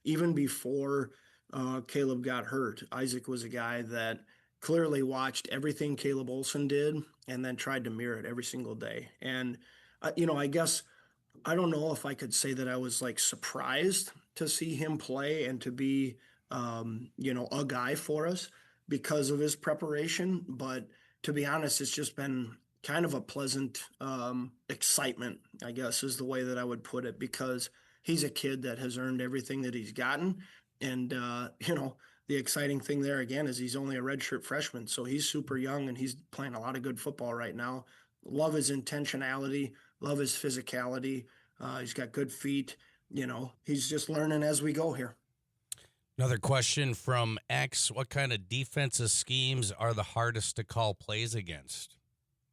Even before Caleb got hurt, Isaac was a guy that clearly watched everything Caleb Olson did and then tried to mirror it every single day. And, I guess I don't know if I could say that I was like surprised to see him play and to be, a guy for us because of his preparation. But to be honest, it's just been kind of a pleasant excitement, I guess, is the way that I would put it, because he's a kid that has earned everything that he's gotten. And, the exciting thing there again is he's only a redshirt freshman. So he's super young, and he's playing a lot of good football right now. Love his intentionality, love his physicality. He's got good feet. He's just learning as we go here. Another question from X. What kind of defensive schemes are the hardest to call plays against?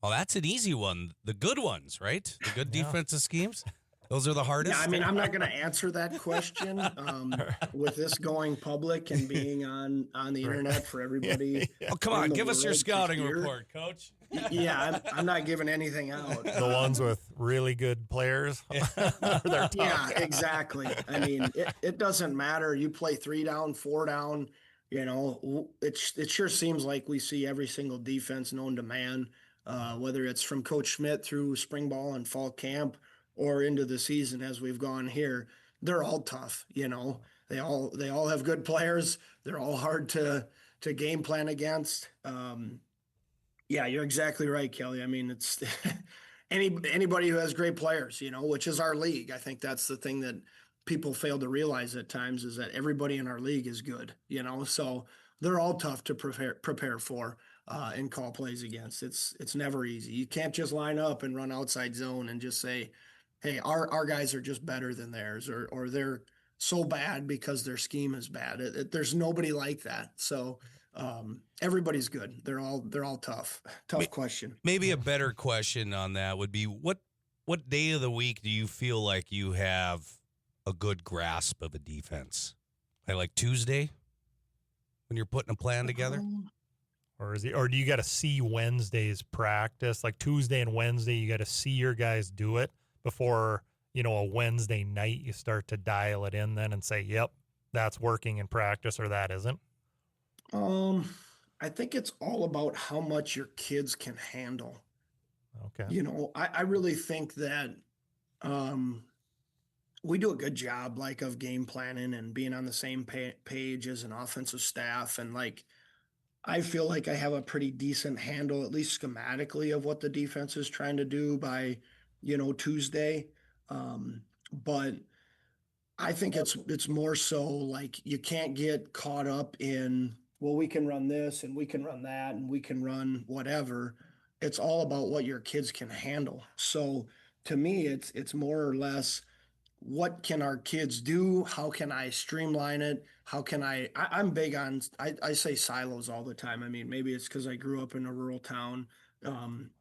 Well, that's an easy one. The good ones, right? The good defensive schemes? Those are the hardest? Yeah, I mean, I'm not going to answer that question with this going public and being on the internet for everybody. Oh, come on. Give us your scouting report, Coach. Yeah, I'm not giving anything out. The ones with really good players. Yeah, exactly. I mean, it doesn't matter. You play 3 down, 4 down. It sure seems like we see every single defense known to man, whether it's from Coach Schmidt through spring ball and fall camp or into the season as we've gone here. They're all tough. They all have good players. They're all hard to game plan against. Yeah, you're exactly right, Kelly. I mean, it's anybody who has great players, which is our league. I think that's the thing that people fail to realize at times, is that everybody in our league is good, so they're all tough to prepare for and call plays against. It's never easy. You can't just line up and run outside zone and just say, hey, our guys are just better than theirs, or they're so bad because their scheme is bad. There's nobody like that. So everybody's good. They're all tough. Tough question. Maybe a better question on that would be, what day of the week do you feel like you have a good grasp of a defense? Like Tuesday when you're putting a plan together? Or do you got to see Wednesday's practice? Like Tuesday and Wednesday, you got to see your guys do it before, a Wednesday night you start to dial it in then and say, yep, that's working in practice, or that isn't? I think it's all about how much your kids can handle. Okay. I really think that we do a good job of game planning and being on the same page as an offensive staff. And I feel like I have a pretty decent handle, at least schematically, of what the defense is trying to do by, Tuesday. but I think it's more so like you can't get caught up in, well, we can run this and we can run that and we can run whatever. It's all about what your kids can handle. So to me, it's more or less, what can our kids do? How can I streamline it? How can I'm big on, I say silos all the time. I mean, maybe it's because I grew up in a rural town,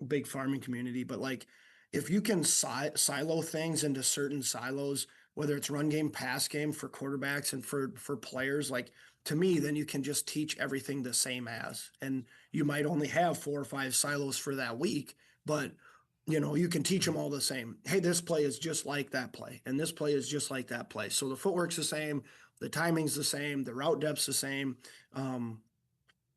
big farming community, but like if you can silo things into certain silos, whether it's run game, pass game for quarterbacks and for players, like to me, then you can just teach everything the same as, and you might only have 4 or 5 silos for that week, but you can teach them all the same. Hey, this play is just like that play, and this play is just like that play. So the footwork's the same, the timing's the same, the route depth's the same.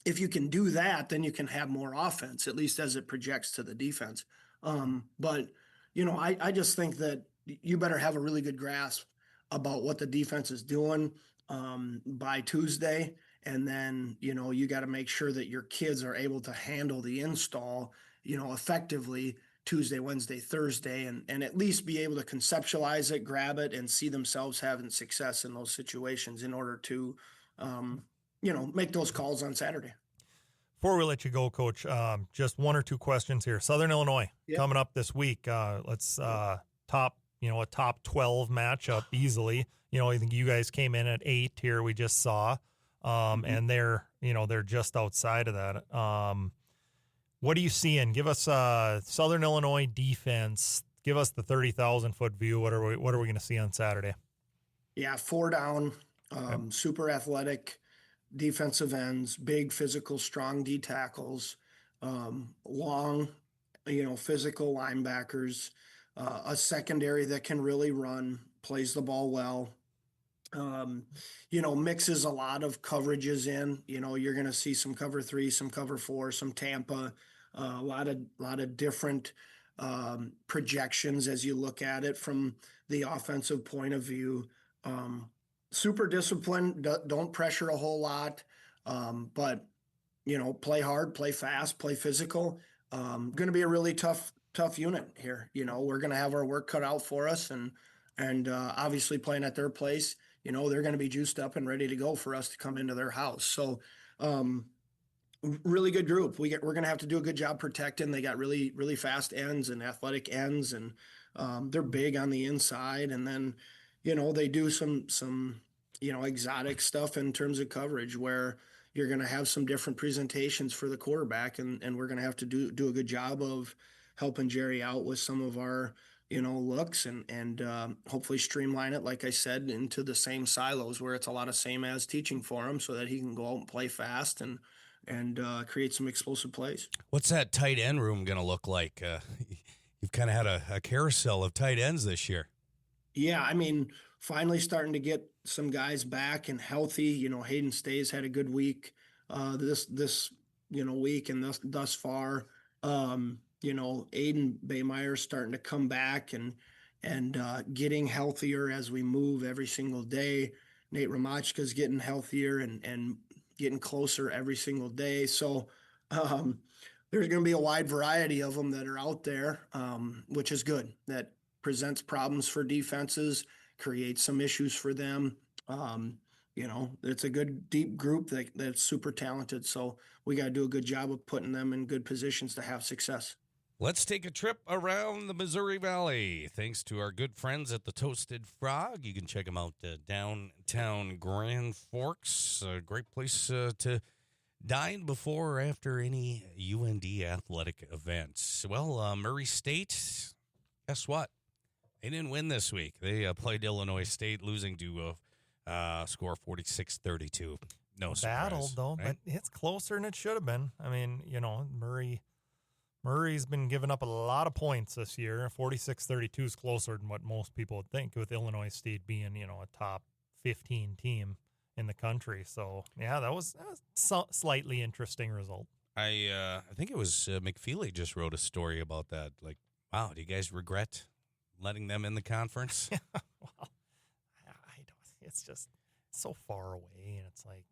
If you can do that, then you can have more offense, at least as it projects to the defense. But I just think that you better have a really good grasp about what the defense is doing by Tuesday. And then, you got to make sure that your kids are able to handle the install, effectively Tuesday, Wednesday, Thursday, and at least be able to conceptualize it, grab it, and see themselves having success in those situations in order to, make those calls on Saturday. Before we let you go, Coach, just 1 or 2 questions here. Southern Illinois coming up this week. Let's top 12 matchup easily. I think you guys came in at 8 here. We just saw, and they're just outside of that. What are you seeing? Give us Southern Illinois defense. Give us the 30,000-foot view. What are we going to see on Saturday? Yeah, 4 down, super athletic defensive ends, big, physical, strong D tackles, long, physical linebackers, a secondary that can really run, plays the ball well. Mixes a lot of coverages in. You're going to see some cover 3, some cover 4, some Tampa, a lot of different projections as you look at it from the offensive point of view. Super disciplined, don't pressure a whole lot, but play hard, play fast, play physical. Going to be a really tough unit here. We're going to have our work cut out for us, and obviously playing at their place. They're going to be juiced up and ready to go for us to come into their house. So, really good group. We're going to have to do a good job protecting. They got really, really fast ends and athletic ends, and they're big on the inside. And then, they do some exotic stuff in terms of coverage where you're going to have some different presentations for the quarterback, and we're going to have to do a good job of helping Jerry out with some of our looks and hopefully streamline it, like I said, into the same silos where it's a lot of same as teaching for him so that he can go out and play fast and create some explosive plays. What's that tight end room going to look like? You've kind of had a carousel of tight ends this year. Yeah, I mean, finally starting to get some guys back and healthy. Hayden Stays had a good week this week and thus far. Aiden Baymeyer's starting to come back and getting healthier as we move every single day. Nate Ramachka's getting healthier and getting closer every single day. So there's going to be a wide variety of them that are out there, which is good. That presents problems for defenses, creates some issues for them. It's a good deep group that's super talented. So we got to do a good job of putting them in good positions to have success. Let's take a trip around the Missouri Valley. Thanks to our good friends at the Toasted Frog. You can check them out downtown Grand Forks. A great place to dine before or after any UND athletic events. Well, Murray State, guess what? They didn't win this week. They played Illinois State, losing to score 46-32. No surprise. Battle, though, right? But it's closer than it should have been. I mean, Murray's been giving up a lot of points this year. 46-32 is closer than what most people would think, with Illinois State being, a top 15 team in the country. So, yeah, that was a slightly interesting result. I think it was McFeely just wrote a story about that. Like, wow, do you guys regret letting them in the conference? Well, I don't. It's just so far away, and it's like,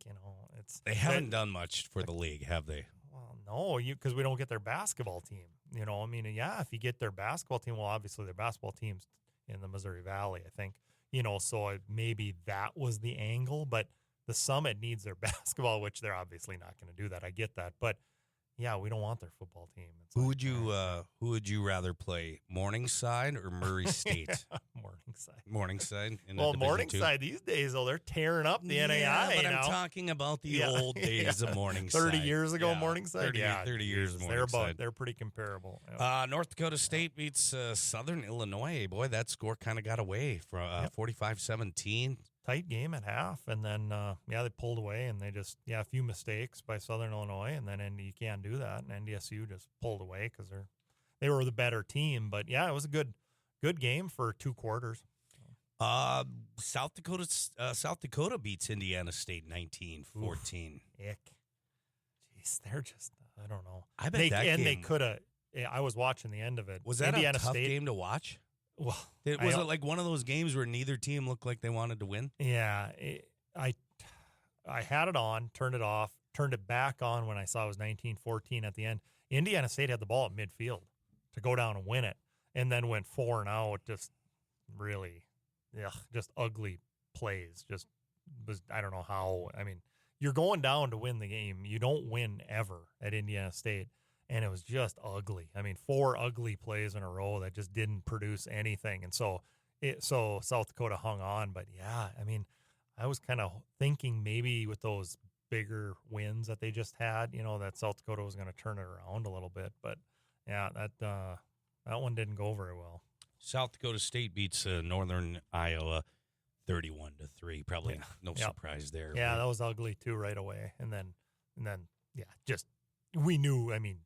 they haven't done much for the league, have they? Well, no, because we don't get their basketball team. If you get their basketball team, well, obviously their basketball team's in the Missouri Valley, I think. So maybe that was the angle, but the Summit needs their basketball, which they're obviously not going to do that. I get that. But, yeah, we don't want their football team. It's who would you rather play, Morningside or Murray State? Morningside. Morningside. Morningside these days, though, they're tearing up the NAI. But I'm talking about the old days of Morningside. 30 years ago, Morningside? 30 years Morningside. They're pretty comparable. North Dakota State beats Southern Illinois. Boy, that score kind of got away from 45-17. Tight game at half, and then they pulled away, and they just a few mistakes by Southern Illinois, and then you can't do that, and NDSU just pulled away because they were the better team. But it was a good game for 2 quarters. South Dakota beats Indiana State 19-14. Ick. Jeez, they're just I don't know. I bet they could have. I was watching the end I was that Indiana a tough State game to watch? Well, was it like one of those games where neither team looked like they wanted to win? Yeah, I had it on, turned it off, turned it back on when I saw it was 19-14 at the end. Indiana State had the ball at midfield to go down and win it, and then went 4 and out. Just really, just ugly plays. Just was I don't know how. I mean, you're going down to win the game. You don't win ever at Indiana State. And it was just ugly. I mean, 4 ugly plays in a row that just didn't produce anything. And so South Dakota hung on. But, I mean, I was kind of thinking maybe with those bigger wins that they just had, that South Dakota was going to turn it around a little bit. But, that one didn't go very well. South Dakota State beats Northern Iowa 31-3. Probably no surprise there. Yeah, right? That was ugly, too, right away. And then, just we knew, I mean,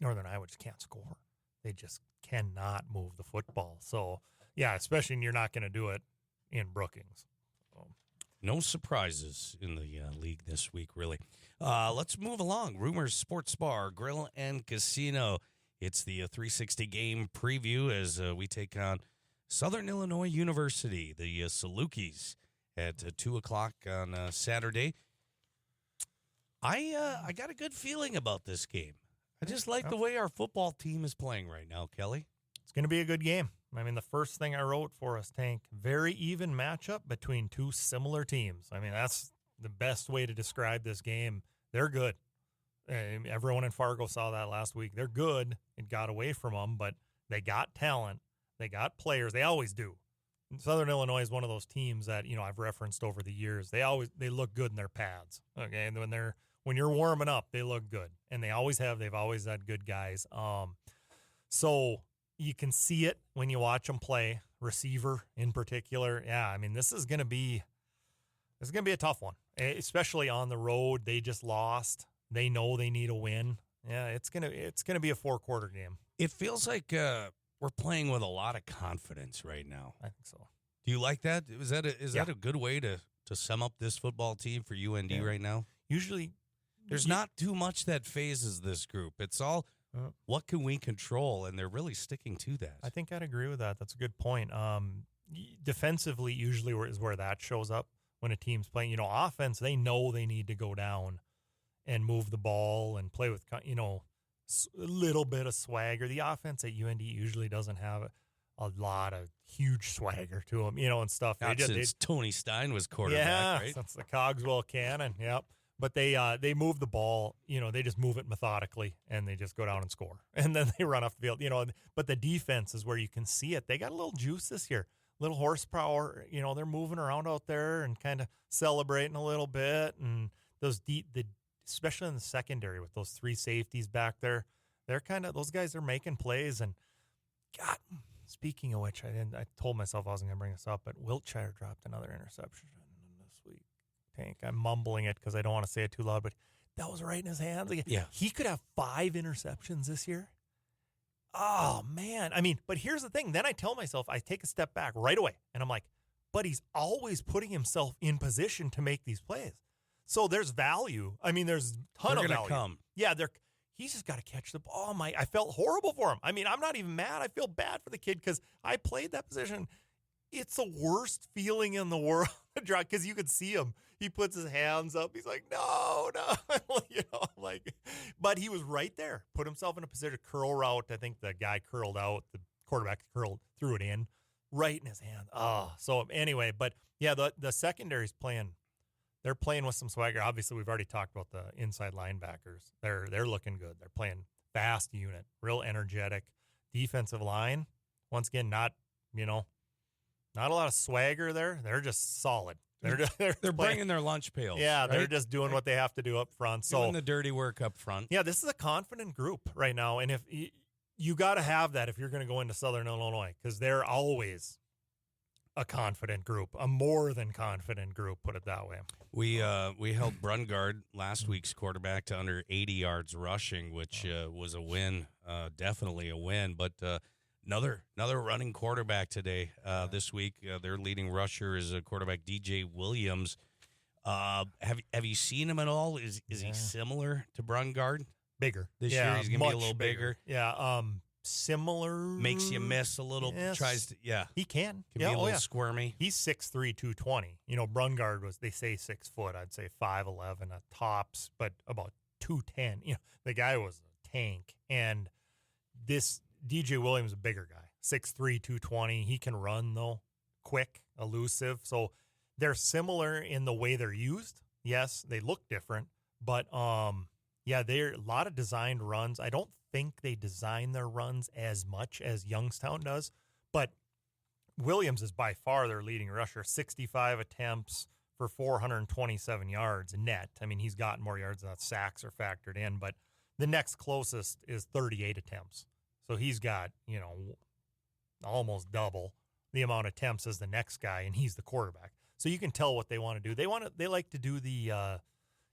Northern Iowa just can't score. They just cannot move the football. So, especially when you're not going to do it in Brookings. So. No surprises in the league this week, really. Let's move along. Rumors Sports Bar, Grill, and Casino. It's the 360 game preview as we take on Southern Illinois University, the Salukis, at 2 o'clock on Saturday. I got a good feeling about this game. I just like the way our football team is playing right now, Kelly. It's going to be a good game. I mean, the first thing I wrote for us, Tank, very even matchup between 2 similar teams. I mean, that's the best way to describe this game. They're good. Everyone in Fargo saw that last week. They're good. It got away from them, but they got talent. They got players. They always do. Southern Illinois is one of those teams that, I've referenced over the years. They look good in their pads. Okay, and when you're warming up, they look good, and they've always had good guys. So you can see it when you watch them play, receiver in particular. Yeah, I mean, this is going to be a tough one, especially on the road. They just lost. They know they need a win. Yeah, it's gonna be a 4-quarter game. It feels like we're playing with a lot of confidence right now. I think so. Do you like that? Is that a good way to sum up this football team for UND right now? Usually. There's not too much that phases this group. It's all what can we control, and they're really sticking to that. I think I'd agree with that. That's a good point. Defensively, usually is where that shows up when a team's playing. Offense, they know they need to go down and move the ball and play with, a little bit of swagger. The offense at UND usually doesn't have a lot of huge swagger to them, and stuff. Since Tony Stein was quarterback, right? Since the Cogswell Cannon, yep. But they move the ball, they just move it methodically, and they just go down and score. And then they run off the field, But the defense is where you can see it. They got a little juice this year, little horsepower. They're moving around out there and kind of celebrating a little bit. And those especially in the secondary with those 3 safeties back there, those guys are making plays. And God, speaking of which, I told myself I wasn't going to bring this up, but Wiltshire dropped another interception this week. Tank. I'm mumbling it because I don't want to say it too loud, but that was right in his hands. Yeah. He could have 5 interceptions this year. Oh, man. I mean, but here's the thing. Then I tell myself, I take a step back right away, and I'm like, but he's always putting himself in position to make these plays. So there's value. I mean, there's a ton of value. Come. Yeah, he's just got to catch the ball. I felt horrible for him. I mean, I'm not even mad. I feel bad for the kid because I played that position. It's the worst feeling in the world because you could see him. He puts his hands up. He's like, no. But he was right there. Put himself in a position, curl route. I think the guy curled out. The quarterback threw it in. right in his hand. Oh, so anyway, but yeah, the secondary's playing. They're playing with some swagger. Obviously, we've already talked about the inside linebackers. They're looking good. They're playing fast unit, real energetic. Defensive line, once again, not a lot of swagger there. They're just solid. They're bringing their lunch pails. Yeah, right? they're just doing what they have to do up front. So doing the dirty work up front. Yeah, this is a confident group right now, and if you got to have that if you're going to go into Southern Illinois, because they're always a confident group, a more than confident group, put it that way. We held Brungard, last week's quarterback, to under 80 yards rushing, which was a win, definitely a win. But another running quarterback today. This week, their leading rusher is quarterback DJ Williams. Have you seen him at all? Is he similar to Brungard? Bigger this year. He's gonna be a little bigger. Yeah. Similar. Makes you miss a little. Yes. Tries to. Yeah. He can. Be a little squirmy. He's 6'3", 220. Brungard was, they say 6 foot. I'd say 5'11" at tops, but about 210. The guy was a tank. And this DJ Williams is a bigger guy, 6'3", 220. He can run though, quick, elusive. So they're similar in the way they're used. Yes, they look different, but they're a lot of designed runs. I don't think they design their runs as much as Youngstown does, but Williams is by far their leading rusher, 65 attempts for 427 yards net. I mean, he's gotten more yards than that. Sacks are factored in, but the next closest is 38 attempts. So he's got, almost double the amount of attempts as the next guy, and he's the quarterback. So you can tell what they want to do. They like to do the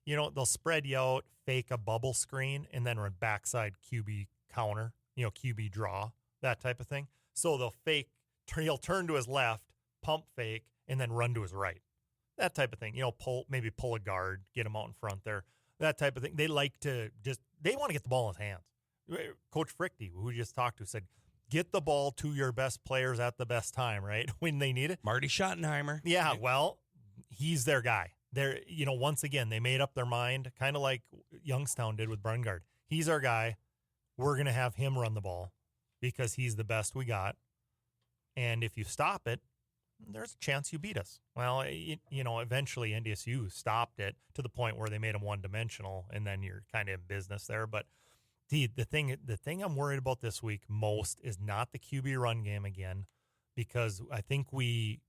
they'll spread you out, fake a bubble screen, and then run backside QB counter, QB draw, that type of thing. So he'll turn to his left, pump fake, and then run to his right. That type of thing. Maybe pull a guard, get him out in front there. That type of thing. They like to they want to get the ball in his hands. Coach Fruechte, who we just talked to, said, get the ball to your best players at the best time, right? When they need it. Marty Schottenheimer. Yeah, well, he's their guy. They're, once again, they made up their mind, kind of like Youngstown did with Brungard. He's our guy. We're going to have him run the ball because he's the best we got. And if you stop it, there's a chance you beat us. Well, eventually NDSU stopped it to the point where they made him one-dimensional, and then you're kind of in business there. But the thing I'm worried about this week most is not the QB run game again, because I think we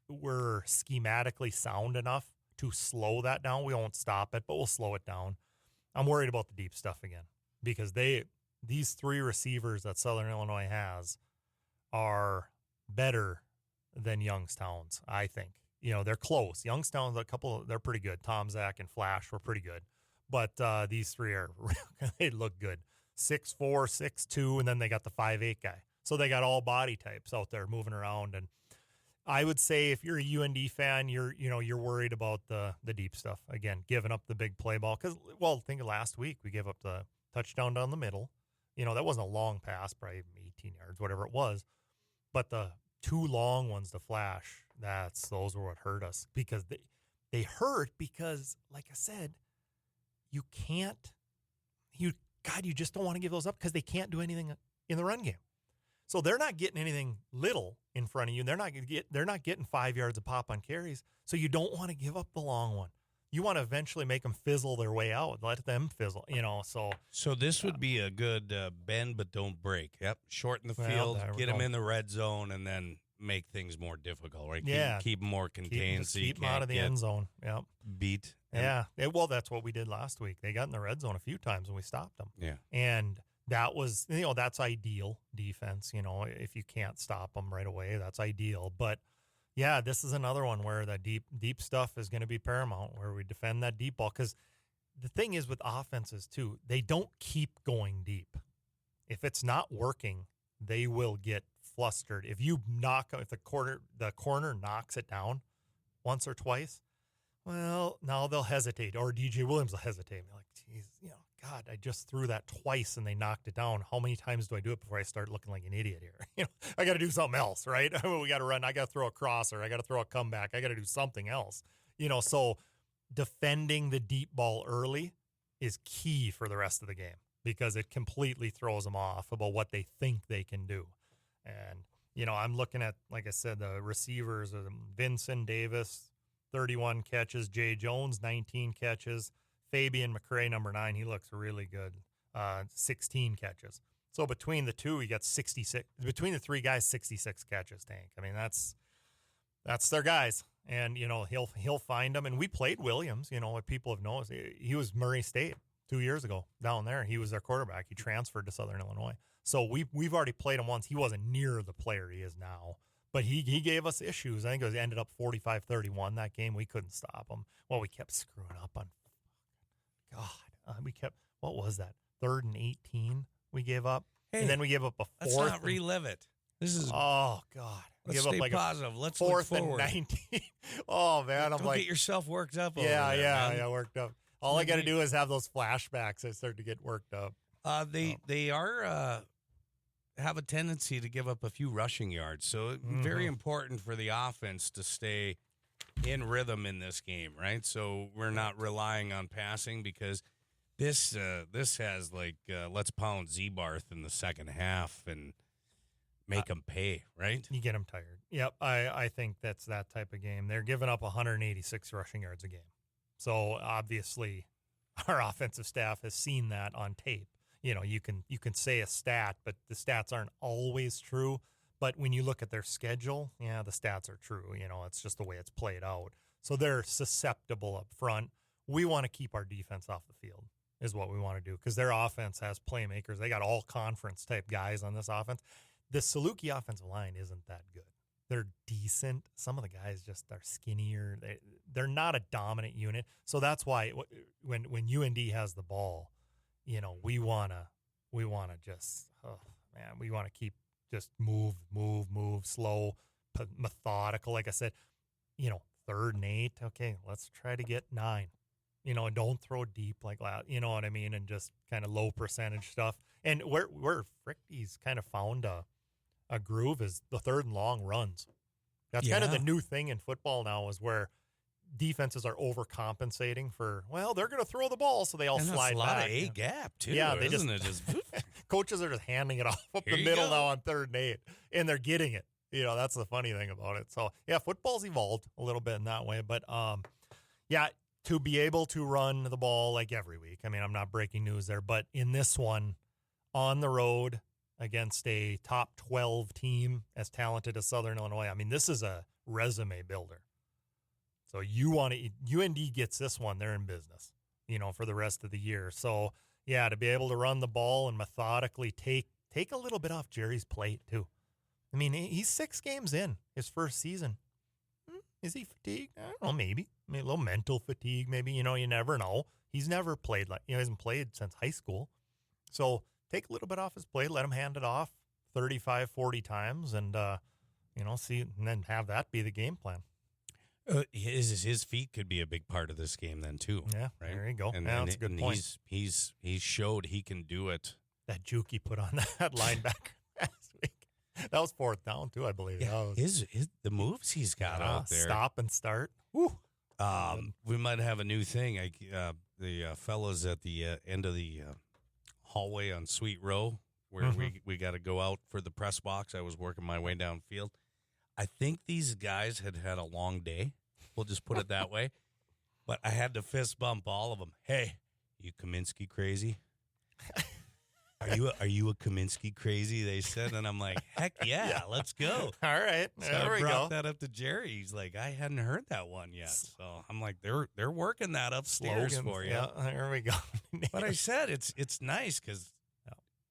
were schematically sound enough to slow that down. We won't stop it, but we'll slow it down. I'm worried about the deep stuff again, because these 3 receivers that Southern Illinois has are better than Youngstown's, I think. They're close. Youngstown's they're pretty good. Tom, Zach, and Flash were pretty good. But these 3 they look good. 6'4", 6'2", and then they got the 5'8" guy. So they got all body types out there moving around. And I would say if you're a UND fan, you're worried about the deep stuff. Again, giving up the big play ball. Because, think of last week. We gave up the touchdown down the middle. That wasn't a long pass, probably 18 yards, whatever it was. But the 2 long ones to Flash, those were what hurt us. Because they hurt because, like I said, you just don't want to give those up because they can't do anything in the run game. So they're not getting anything little in front of you. They're not getting 5 yards a pop on carries. So you don't want to give up the long one. You want to eventually make them fizzle their way out. Let them fizzle, So this would be a good bend but don't break. Yep, shorten the field, get them in the red zone, and then make things more difficult, right? Keep them more contained keep them out of the end zone. Yep. Beat. Yeah. Well, that's what we did last week. They got in the red zone a few times and we stopped them. Yeah. And that was, that's ideal defense. If you can't stop them right away, that's ideal. But yeah, this is another one where the deep stuff is going to be paramount, where we defend that deep ball. Because the thing is with offenses too, they don't keep going deep. If it's not working, they will get flustered. If the corner knocks it down once or twice, well, now they'll hesitate, or DJ Williams will hesitate. Be like, geez, God, I just threw that twice and they knocked it down. How many times do I do it before I start looking like an idiot here? I got to do something else, right? We got to run. I got to throw a crosser. I got to throw a comeback. I got to do something else. So defending the deep ball early is key for the rest of the game, because it completely throws them off about what they think they can do. And I'm looking at, like I said, the receivers are Vincent Davis, 31 catches, Jay Jones, 19 catches, Fabian McRae, number 9, he looks really good, 16 catches. So between the two, he got 66. Between the three guys, 66 catches. Tank. I mean, that's their guys, and he'll find them. And we played Williams. What people have noticed, he was Murray State 2 years ago down there. He was their quarterback. He transferred to Southern Illinois. So we've already played him once. He wasn't near the player he is now, but he gave us issues. I think it ended up 45-31 that game. We couldn't stop him. Well, we kept screwing up on. God, what was that? 3rd and 18. We gave up, and then we gave up a 4th. Let's not relive it. This is oh God. Let's stay positive. Let's 4th look and forward. 19. Oh man, I'm Don't get yourself worked up. Over yeah, there, man. worked up. All I got to do is have those flashbacks. I start to get worked up. They are have a tendency to give up a few rushing yards, so very important for the offense to stay in rhythm in this game, right? So we're not relying on passing because. This has let's pound Ziebarth in the second half and make them pay, right? You get them tired. Yep, I think that's that type of game. They're giving up 186 rushing yards a game. So obviously our offensive staff has seen that on tape. You can say a stat, but the stats aren't always true. But when you look at their schedule, the stats are true. It's just the way it's played out. So they're susceptible up front. We want to keep our defense off the field. Is what we want to do because their offense has playmakers. They got all conference type guys on this offense. The Salukis offensive line isn't that good. They're decent. Some of the guys just are skinnier. They're not a dominant unit. So that's why when UND has the ball, we wanna just we want to keep just move slow, methodical. Like I said, 3rd and 8. Okay, let's try to get 9. Don't throw deep like that, you know what I mean? And just kind of low percentage stuff. And where Fruechte's kind of found a groove is the 3rd and long runs. That's kind of the new thing in football now is where defenses are overcompensating for, they're going to throw the ball, so they all slide back. That's a lot of A-gap, too, they isn't it? Just coaches are just handing it off up Here the middle now on 3rd and 8, and they're getting it. That's the funny thing about it. So, football's evolved a little bit in that way. But, to be able to run the ball like every week. I mean, I'm not breaking news there, but in this one, on the road against a top 12 team as talented as Southern Illinois, I mean, this is a resume builder. So UND gets this one, they're in business, for the rest of the year. So, to be able to run the ball and methodically take a little bit off Jerry's plate, too. I mean, he's 6 games in his first season. Is he fatigued? I don't know, maybe. A little mental fatigue, maybe. You never know. He's never played he hasn't played since high school. So take a little bit off his plate, let him hand it off 35, 40 times, and, see, and then have that be the game plan. His feet could be a big part of this game then, too. Yeah, right? There you go. And, that's a good point. He's showed he can do it. That juke he put on that linebacker last week. That was 4th down, too, I believe. Yeah, the moves he's got out there. Stop and start. Woo. We might have a new thing. The fellas at the end of the hallway on Sweet Row, where we got to go out for the press box. I was working my way downfield. I think these guys had a long day. We'll just put it that way. But I had to fist bump all of them. Hey, you Kaminsky crazy? Are you a Kaminsky crazy? They said, and I'm like, heck yeah, let's go. All right, so there we go. I brought that up to Jerry. He's like, I hadn't heard that one yet. So I'm like, they're working that upstairs for you. Yeah, there we go. But I said it's nice because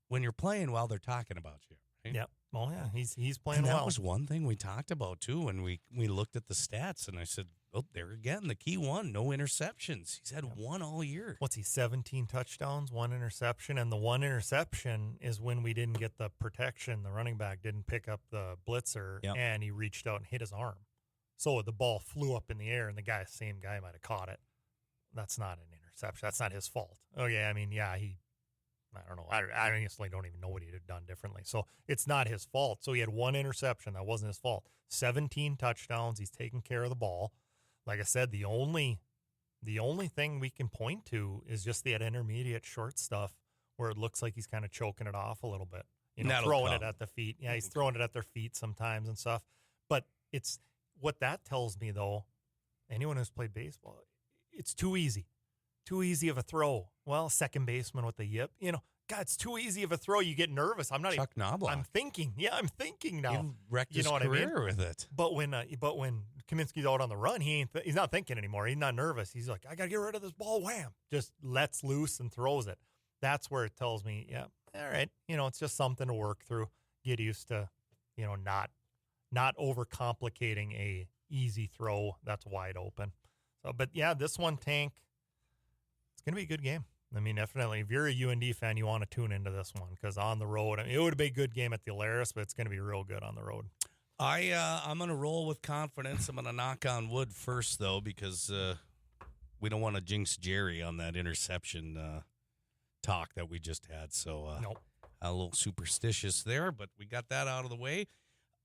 when you're playing well, they're talking about you. Right? Yep. Oh yeah, he's playing and well. That was one thing we talked about too when we looked at the stats, and I said, oh, there again, the key one, no interceptions. He's had one all year. What's he, 17 touchdowns, 1 interception? And the 1 interception is when we didn't get the protection. The running back didn't pick up the blitzer, and he reached out and hit his arm. So the ball flew up in the air, and the same guy might have caught it. That's not an interception. That's not his fault. Oh, yeah, I mean, I don't know. I honestly don't even know what he'd have done differently. So it's not his fault. So he had 1 interception. That wasn't his fault. 17 touchdowns. He's taking care of the ball. Like I said, the only thing we can point to is just that intermediate short stuff where it looks like he's kind of choking it off a little bit. throwing it at the feet. Yeah, he's throwing it at their feet sometimes and stuff. But it's what that tells me, though, anyone who's played baseball, it's too easy. Too easy of a throw. Well, second baseman with the yip. God, it's too easy of a throw. You get nervous. I'm not Chuck Knobloch. I'm thinking now. He wrecked his career with it. But when Kaminsky's out on the run, he's not thinking anymore. He's not nervous. He's like, I got to get rid of this ball. Wham! Just lets loose and throws it. That's where it tells me, yeah, all right. It's just something to work through. Get used to, not overcomplicating a easy throw that's wide open. So, but yeah, this one, Tank, it's going to be a good game. I mean, definitely, if you're a UND fan, you want to tune into this one because on the road, it would be a good game at the Alaris, but it's going to be real good on the road. I'm going to roll with confidence. I'm going to knock on wood first, though, because we don't want to jinx Jerry on that interception talk that we just had. So nope. A little superstitious there, but we got that out of the way.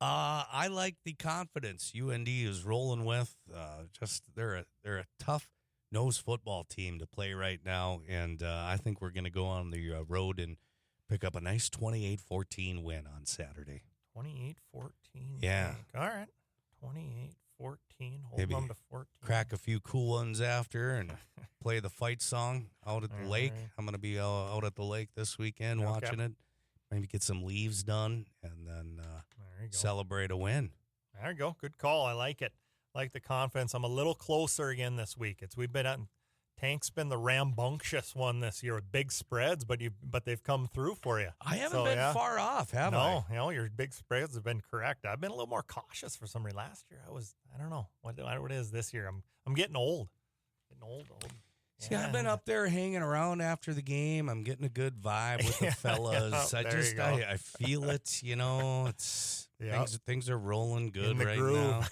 I like the confidence UND is rolling with. They're a tough nose football team to play right now, and I think we're going to go on the road and pick up a nice 28-14 win on Saturday. 28-14. Yeah. All right. 28-14. Hold Maybe them to 14. Crack a few cool ones after and play the fight song out at the lake. Right. I'm going to be out at the lake this weekend watching it. Maybe get some leaves done and then celebrate a win. There you go. Good call. I like it. Like the confidence. I'm a little closer again this week. We've been on Tank's been the rambunctious one this year with big spreads, but they've come through for you. I haven't been far off, have I? No, your big spreads have been correct. I've been a little more cautious for some reason. Last year I don't know what it is this year. I'm getting old. Old. See, I've been up there hanging around after the game. I'm getting a good vibe with the fellas. I feel it, It's things are rolling good in the right groove.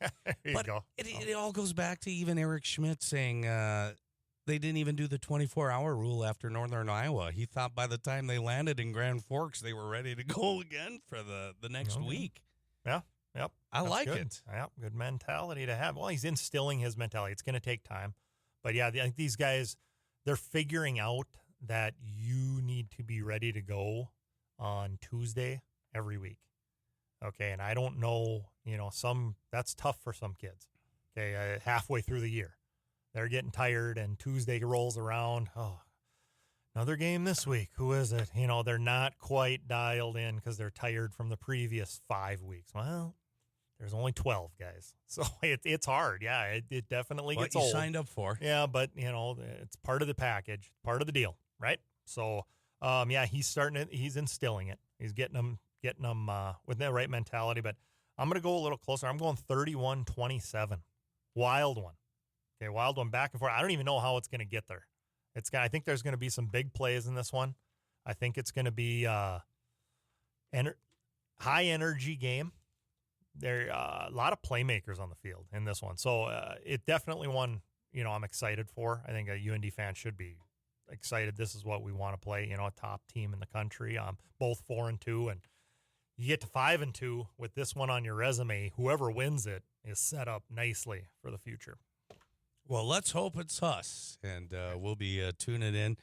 now. But it all goes back to even Eric Schmidt saying they didn't even do the 24-hour rule after Northern Iowa. He thought by the time they landed in Grand Forks, they were ready to go again for the next week. Yeah. Yep. I like good. it. Yep. Good mentality to have. Well, he's instilling his mentality. It's going to take time. But yeah, I think these guys, they're figuring out that you need to be ready to go on Tuesday every week. Okay. And I don't know, that's tough for some kids. Okay. Halfway through the year, they're getting tired and Tuesday rolls around. Oh, another game this week. Who is it? They're not quite dialed in because they're tired from the previous 5 weeks. Well, there's only 12 guys. So it's hard. Yeah, it definitely gets old. You signed up for. Yeah, but, it's part of the package, part of the deal, right? So, he's instilling it. He's getting them with the right mentality. But I'm going to go a little closer. I'm going 31-27. Wild one. Okay, wild one back and forth. I don't even know how it's going to get there. I think there's going to be some big plays in this one. I think it's going to be high energy game. There are a lot of playmakers on the field in this one. So it definitely one, I'm excited for. I think a UND fan should be excited. This is what we want to play, a top team in the country, both 4-2. And you get to 5-2 with this one on your resume. Whoever wins it is set up nicely for the future. Well, let's hope it's us. And we'll be tuning in.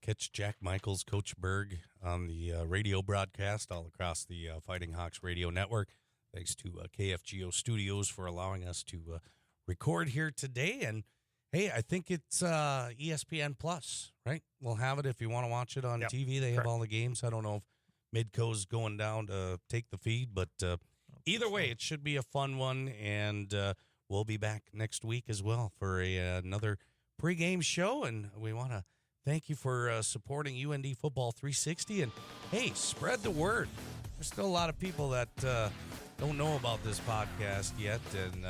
Catch Jack Michaels, Coach Berg on the radio broadcast all across the Fighting Hawks radio network. Thanks to KFGO Studios for allowing us to record here today. And, hey, I think it's ESPN Plus, right? We'll have it if you want to watch it on TV. They have all the games. I don't know if Midco's going down to take the feed, but either way, it should be a fun one. And we'll be back next week as well for another pregame show. And we want to thank you for supporting UND Football 360. And, hey, spread the word. There's still a lot of people that don't know about this podcast yet, and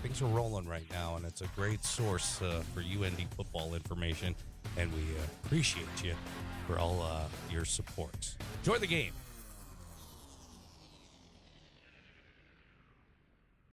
things are rolling right now, and it's a great source for UND football information, and we appreciate you for all your support. Enjoy the game.